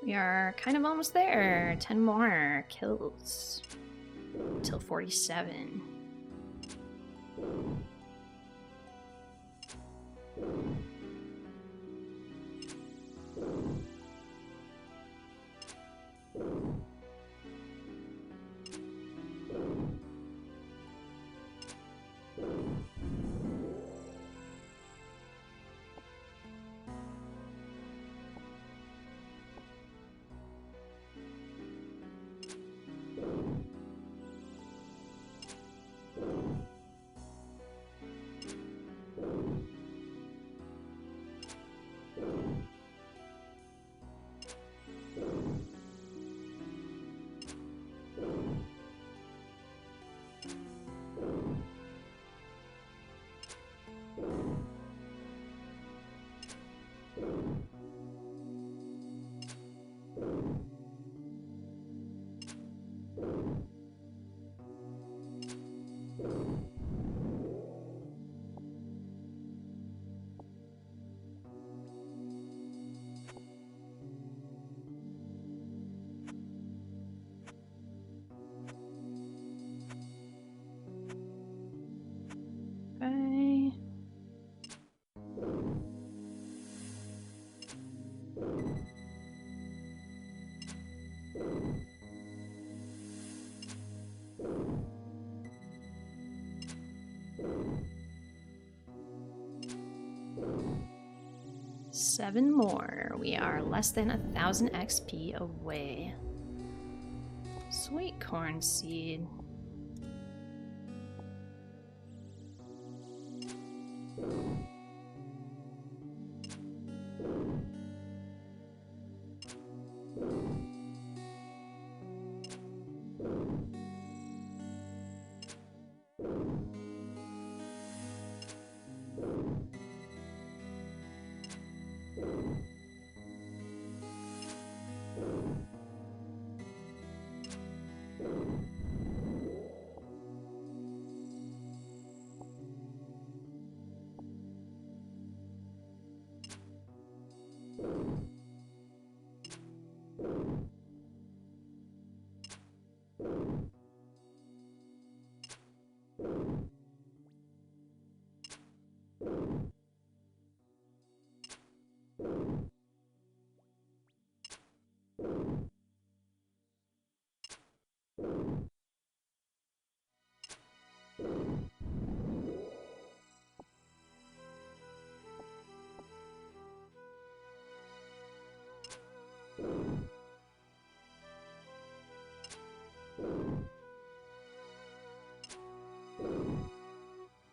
We are kind of almost there. 10 more kills till 47. 7 more. We are less than 1,000 XP away. Sweet corn seed.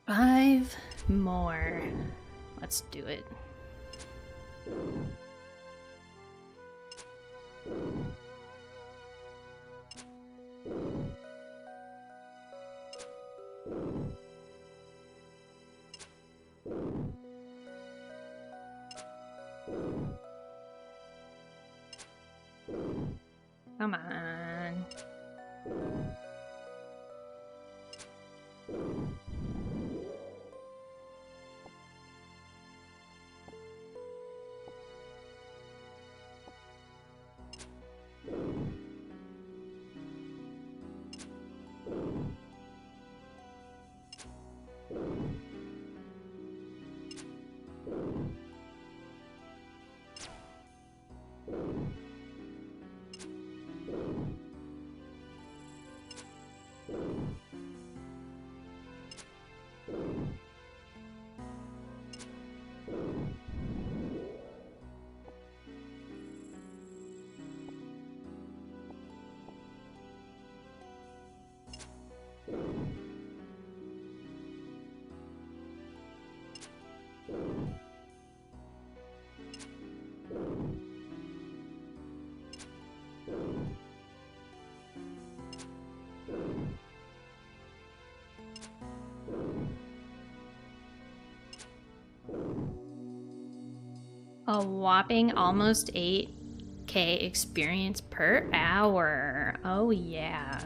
Five more. Let's do it. Come on. A whopping almost 8K experience per hour. Oh yeah.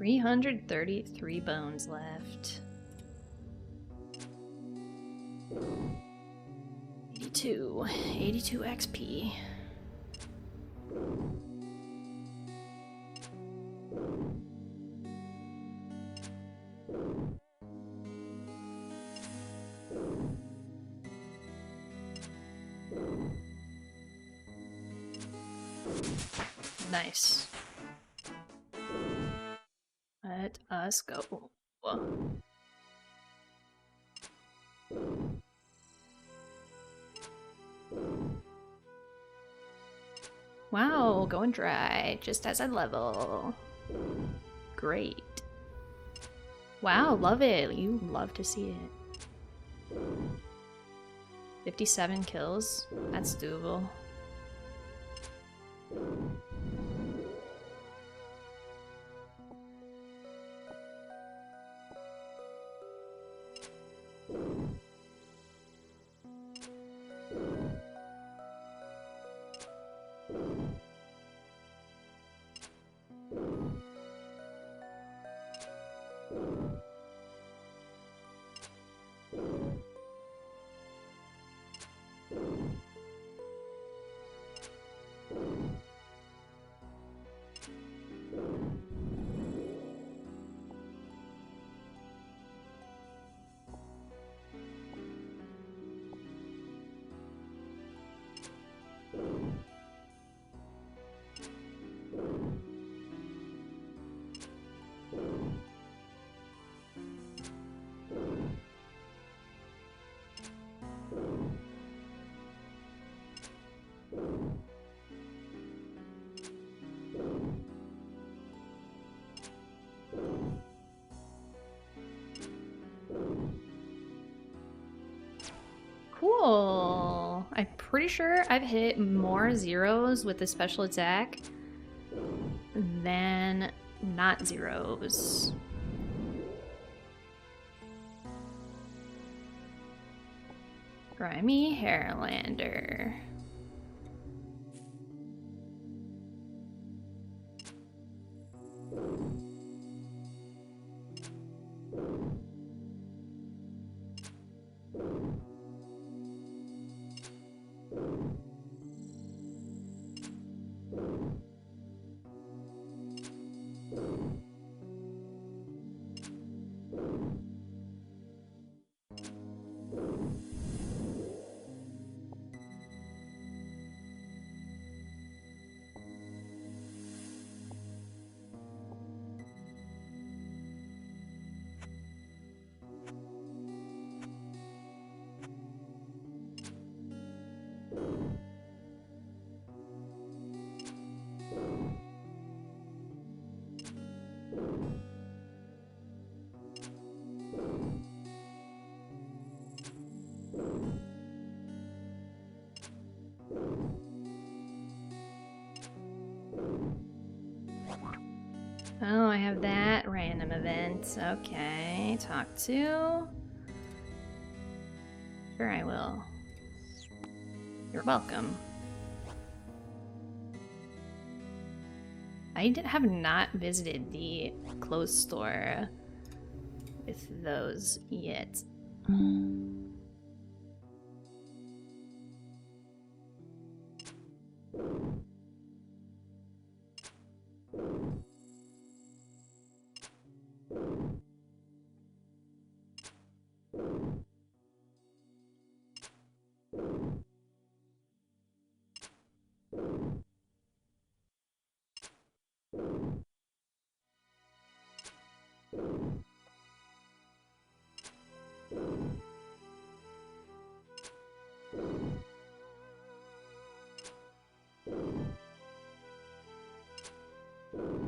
$333 bones left. 82 XP. Nice. Let us go. Wow, going dry, just as I level. Great. Wow, love it. You love to see it. 57 kills. That's doable. Cool. I'm pretty sure I've hit more zeros with the special attack than not zeros. Grimy Hairlander. Oh, I have that random event. Okay, talk to. Sure, I will. You're welcome. I have not visited the clothes store with those yet.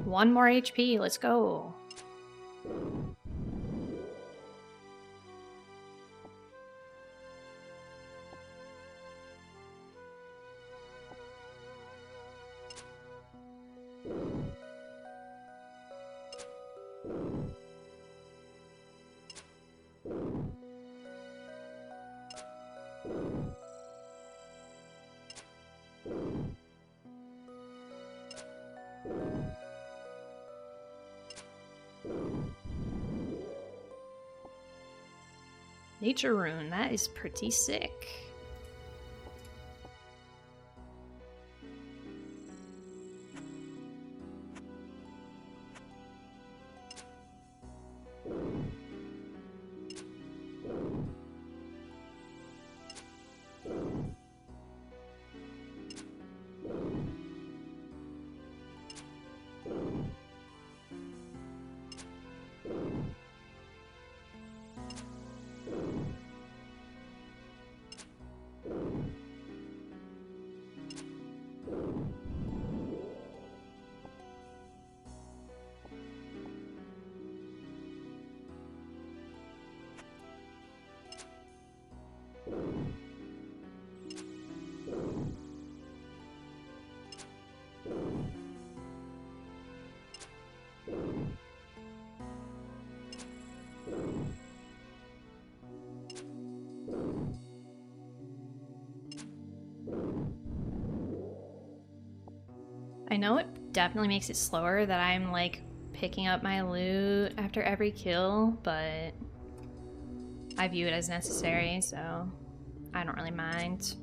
One more HP, let's go. Nature rune, that is pretty sick. I know it definitely makes it slower that I'm like picking up my loot after every kill, but I view it as necessary, so I don't really mind.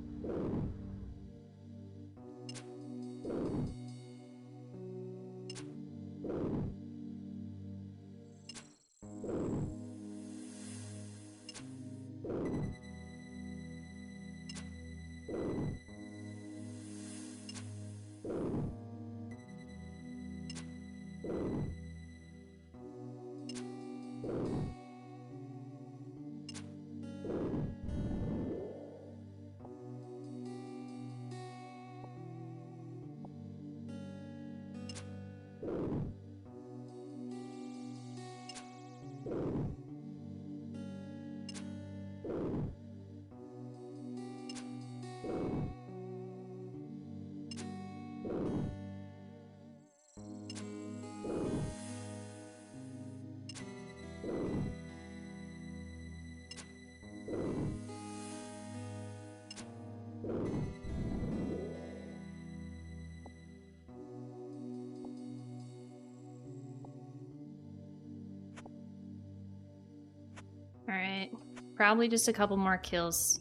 Alright. Probably just a couple more kills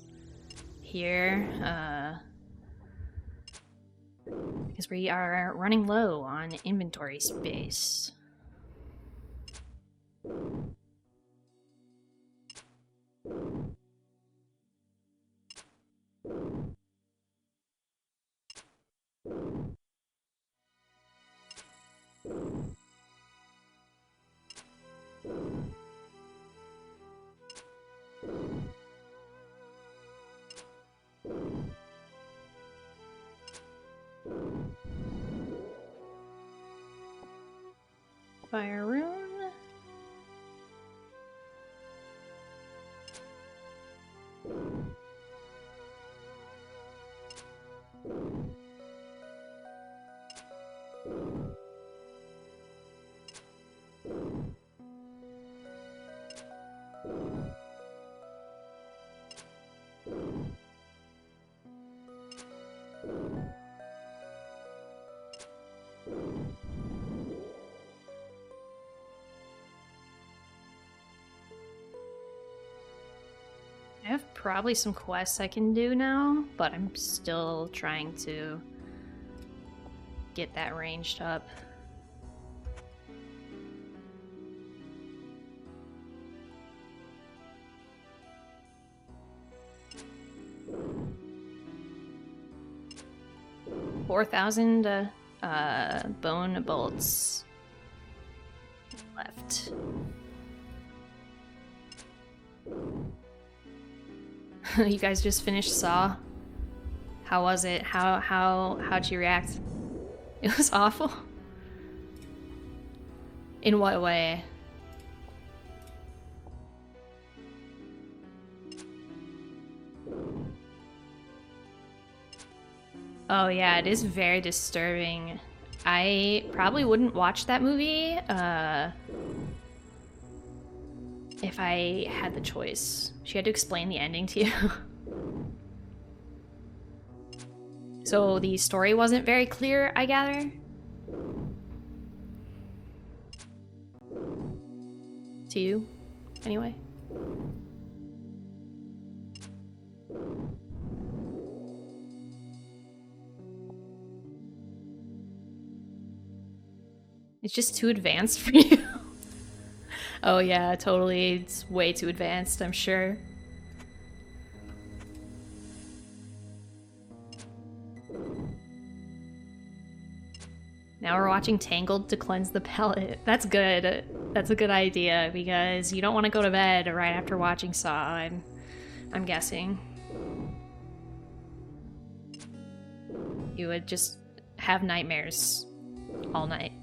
here. Because we are running low on inventory space. Fire rune. I have probably some quests I can do now, but I'm still trying to get that ranged up. $4,000 bone bolts left. You guys just finished Saw? How was it? How'd you react? It was awful. In what way? Oh yeah, it is very disturbing. I probably wouldn't watch that movie if I had the choice. She had to explain the ending to you. So the story wasn't very clear, I gather? To you, anyway. It's just too advanced for you. Oh yeah, totally. It's way too advanced, I'm sure. Now we're watching Tangled to cleanse the palate. That's good. That's a good idea because you don't want to go to bed right after watching Saw, I'm guessing. You would just have nightmares all night.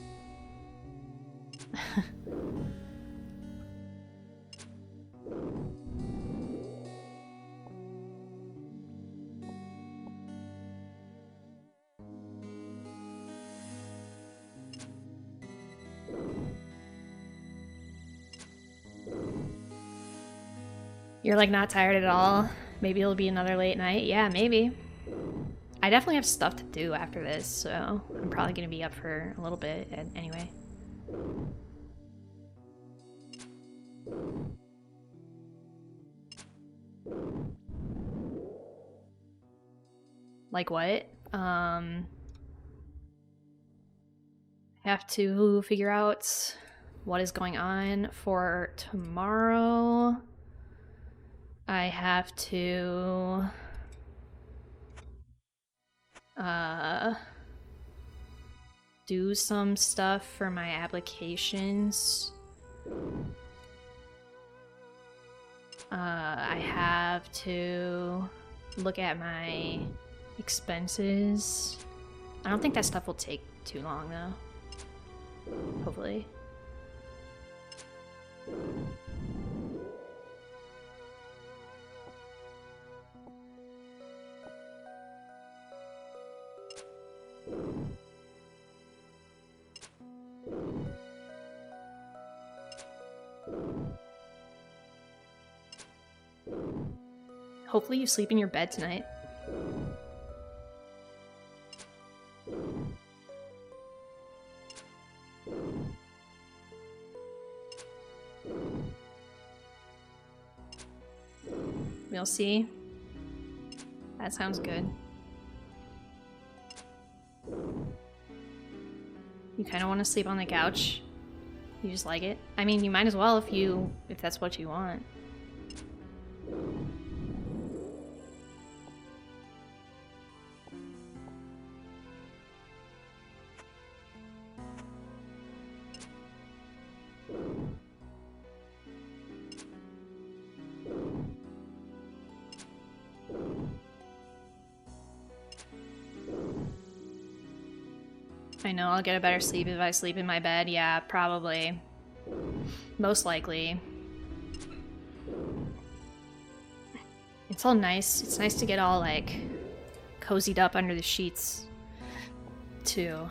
You're like not tired at all? Maybe it'll be another late night? Yeah, maybe. I definitely have stuff to do after this, so I'm probably gonna be up for a little bit anyway. Like what? Have to figure out what is going on for tomorrow. I have to do some stuff for my applications. I have to look at my expenses. I don't think that stuff will take too long though. Hopefully. Hopefully you sleep in your bed tonight. We'll see. That sounds good. You kind of want to sleep on the couch? You just like it? I mean, you might as well if that's what you want. I know I'll get a better sleep if I sleep in my bed. Yeah, probably. Most likely. It's all nice. It's nice to get all, like, cozied up under the sheets, too.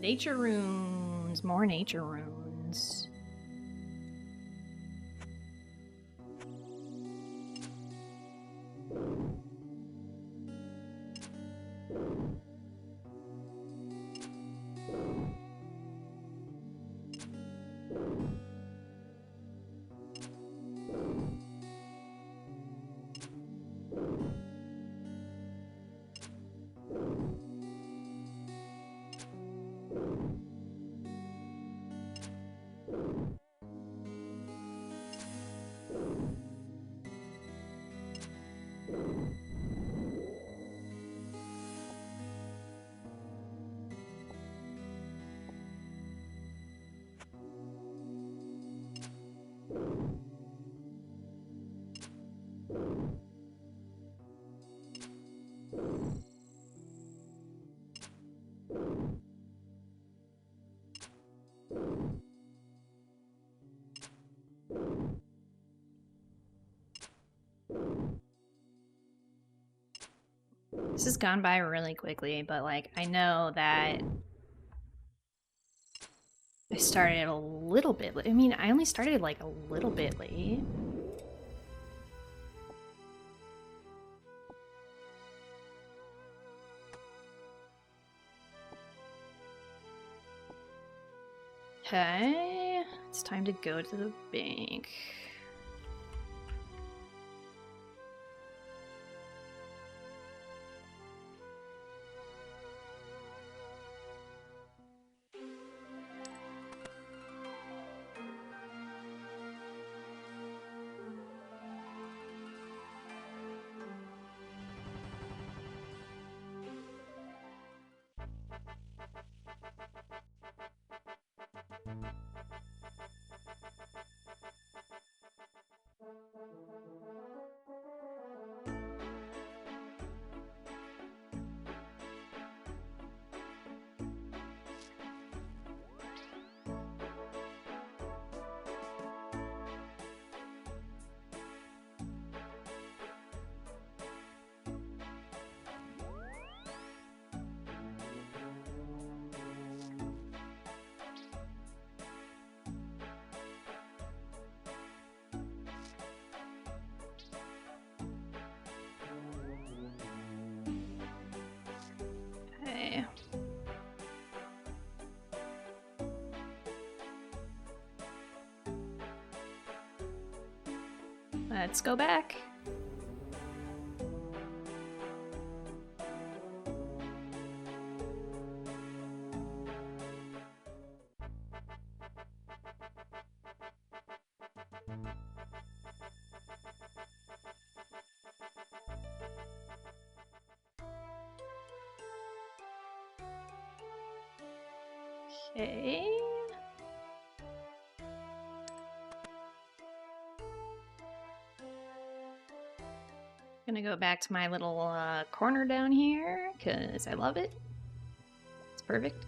Nature runes. More nature runes. This has gone by really quickly, but, like, I know that I started a little bit late. I mean, I only started, like, a little bit late. Okay, it's time to go to the bank. Okay. Let's go back. Okay. Gonna go back to my little corner down here because I love it. It's perfect.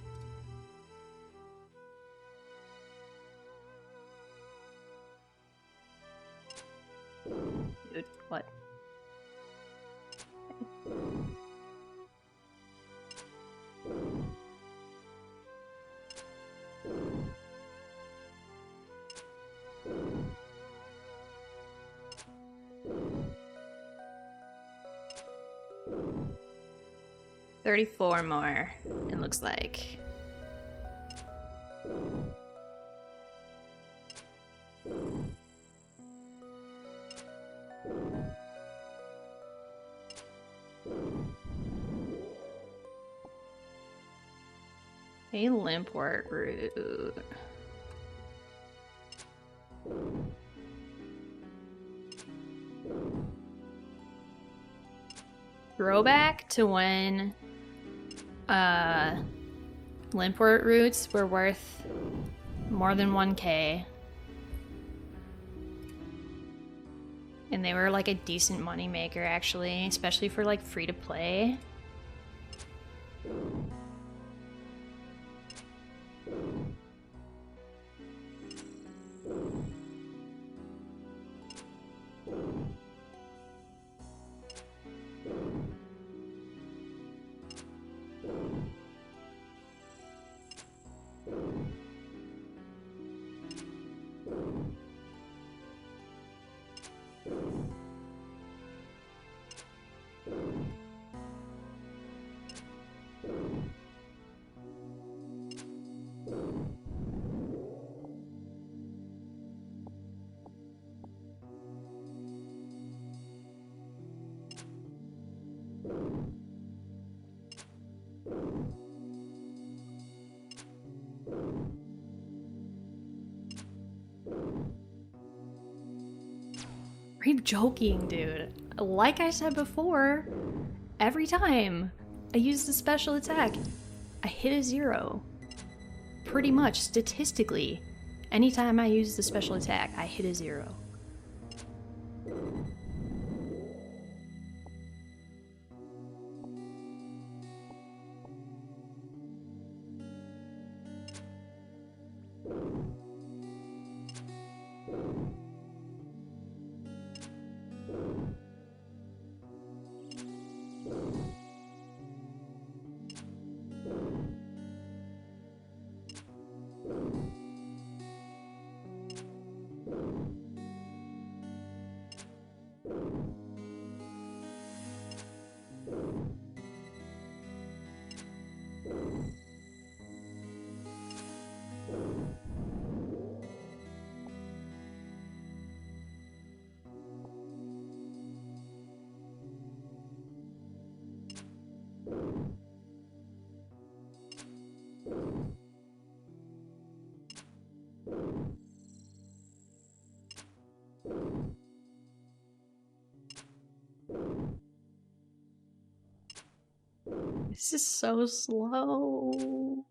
Dude, what? $34 more, it looks like. A limpwort root. Throwback to when limpwort roots were worth more than 1K. And they were like a decent money maker actually, especially for like free to play. Are you joking, dude? Like I said before, every time I use the special attack, I hit a 0. Pretty much, statistically. Anytime I use the special attack, I hit a 0. This is so slow.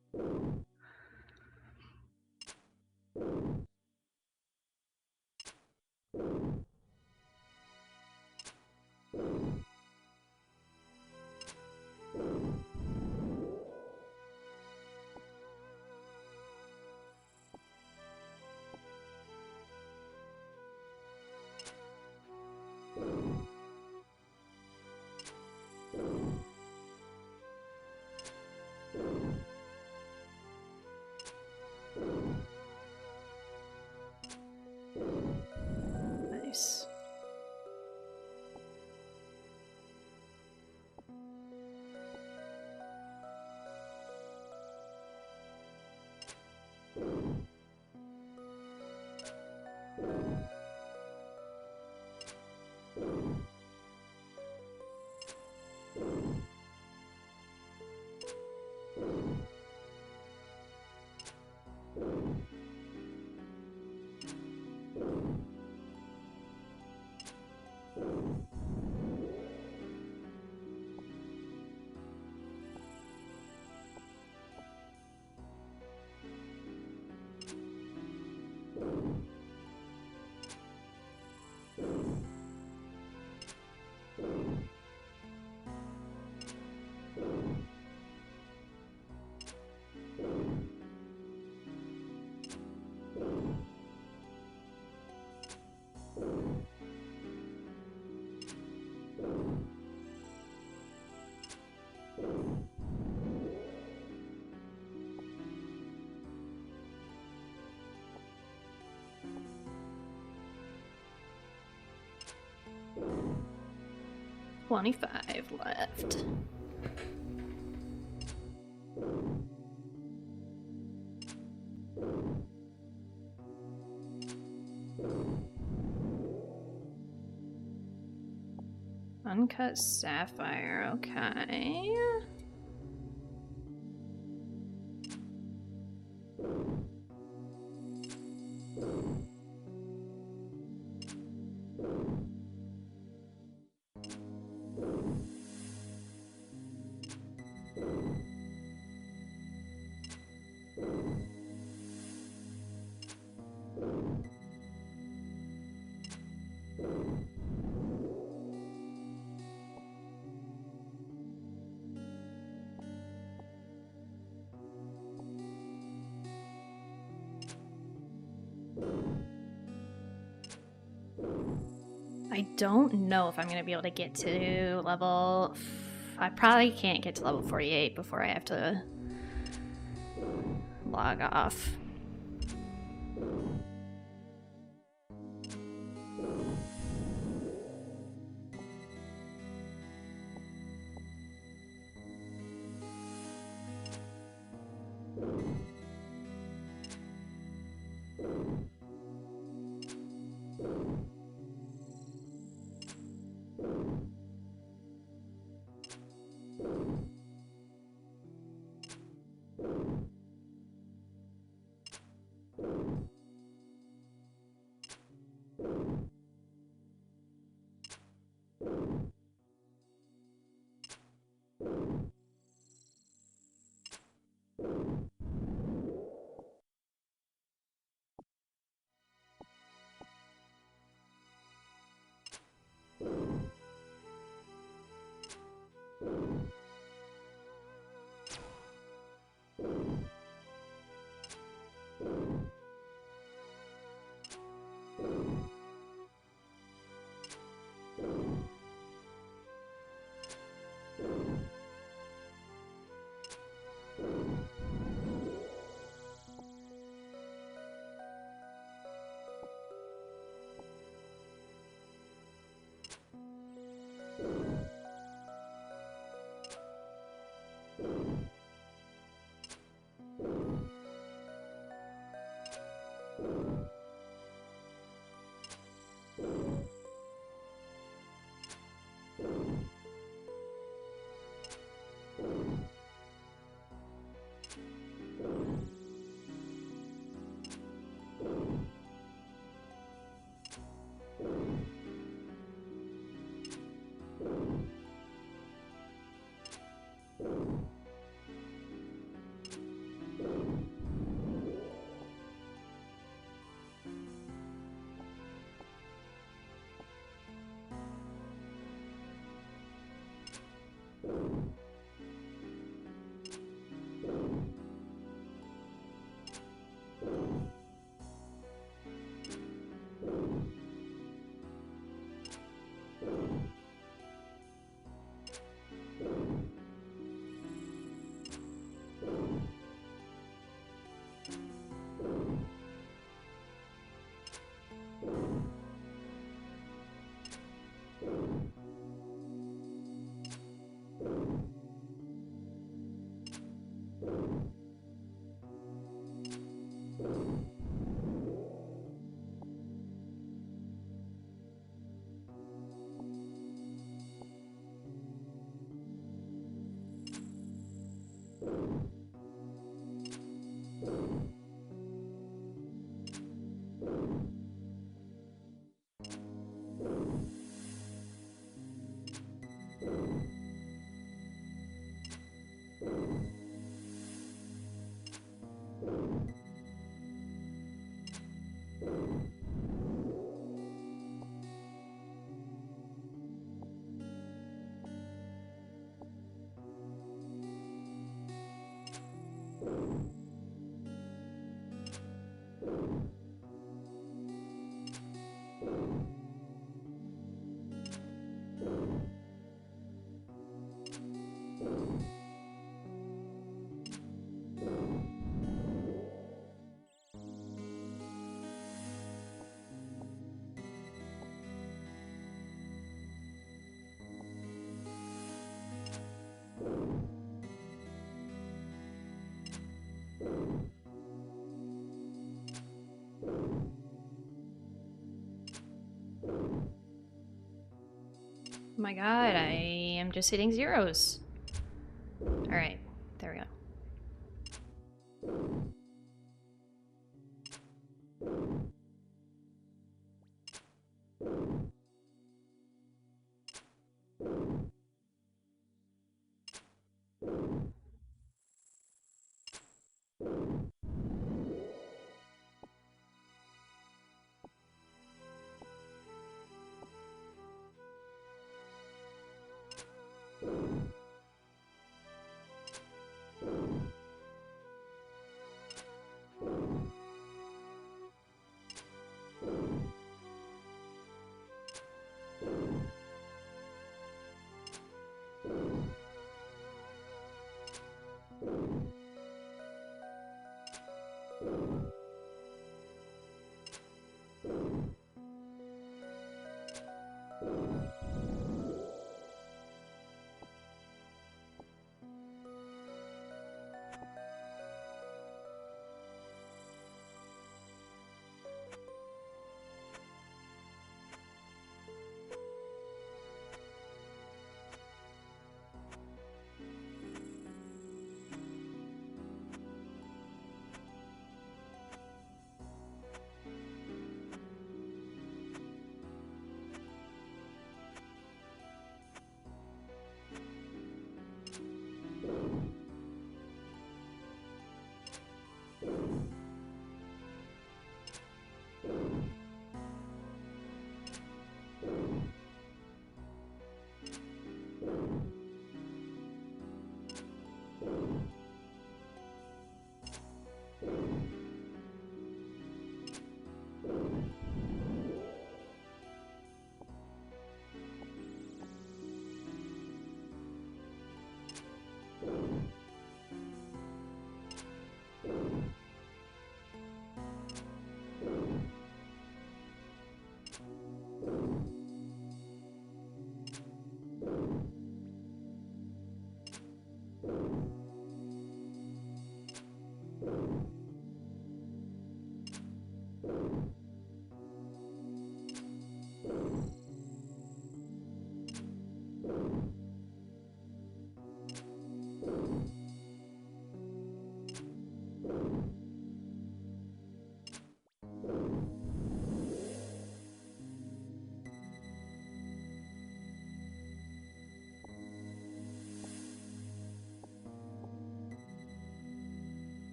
$25 left. Uncut sapphire, okay. I don't know if I'm going to be able to get to level... I probably can't get to level 48 before I have to log off. my god, I am just hitting zeros. Alright, there we go.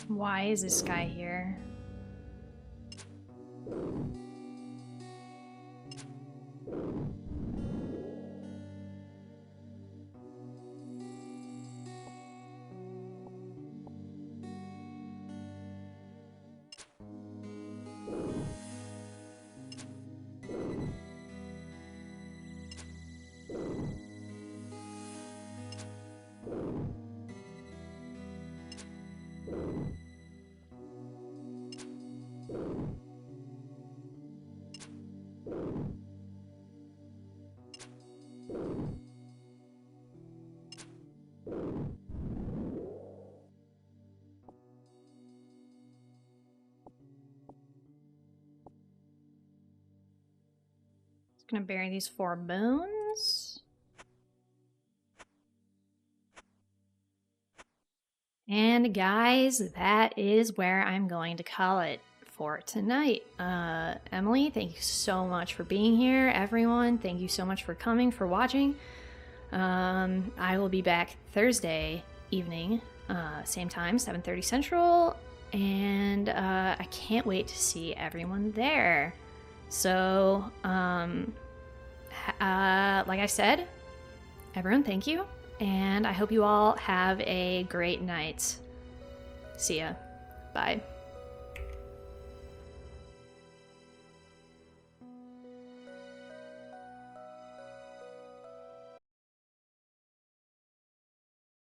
Why is this guy here? Just gonna bury these 4 bones. And guys, that is where I'm going to call it for tonight. Emily, thank you so much for being here. Everyone, thank you so much for coming, for watching. I will be back Thursday evening, same time, 7:30 Central, and I can't wait to see everyone there. So, like I said, everyone, thank you. And I hope you all have a great night. See ya. Bye.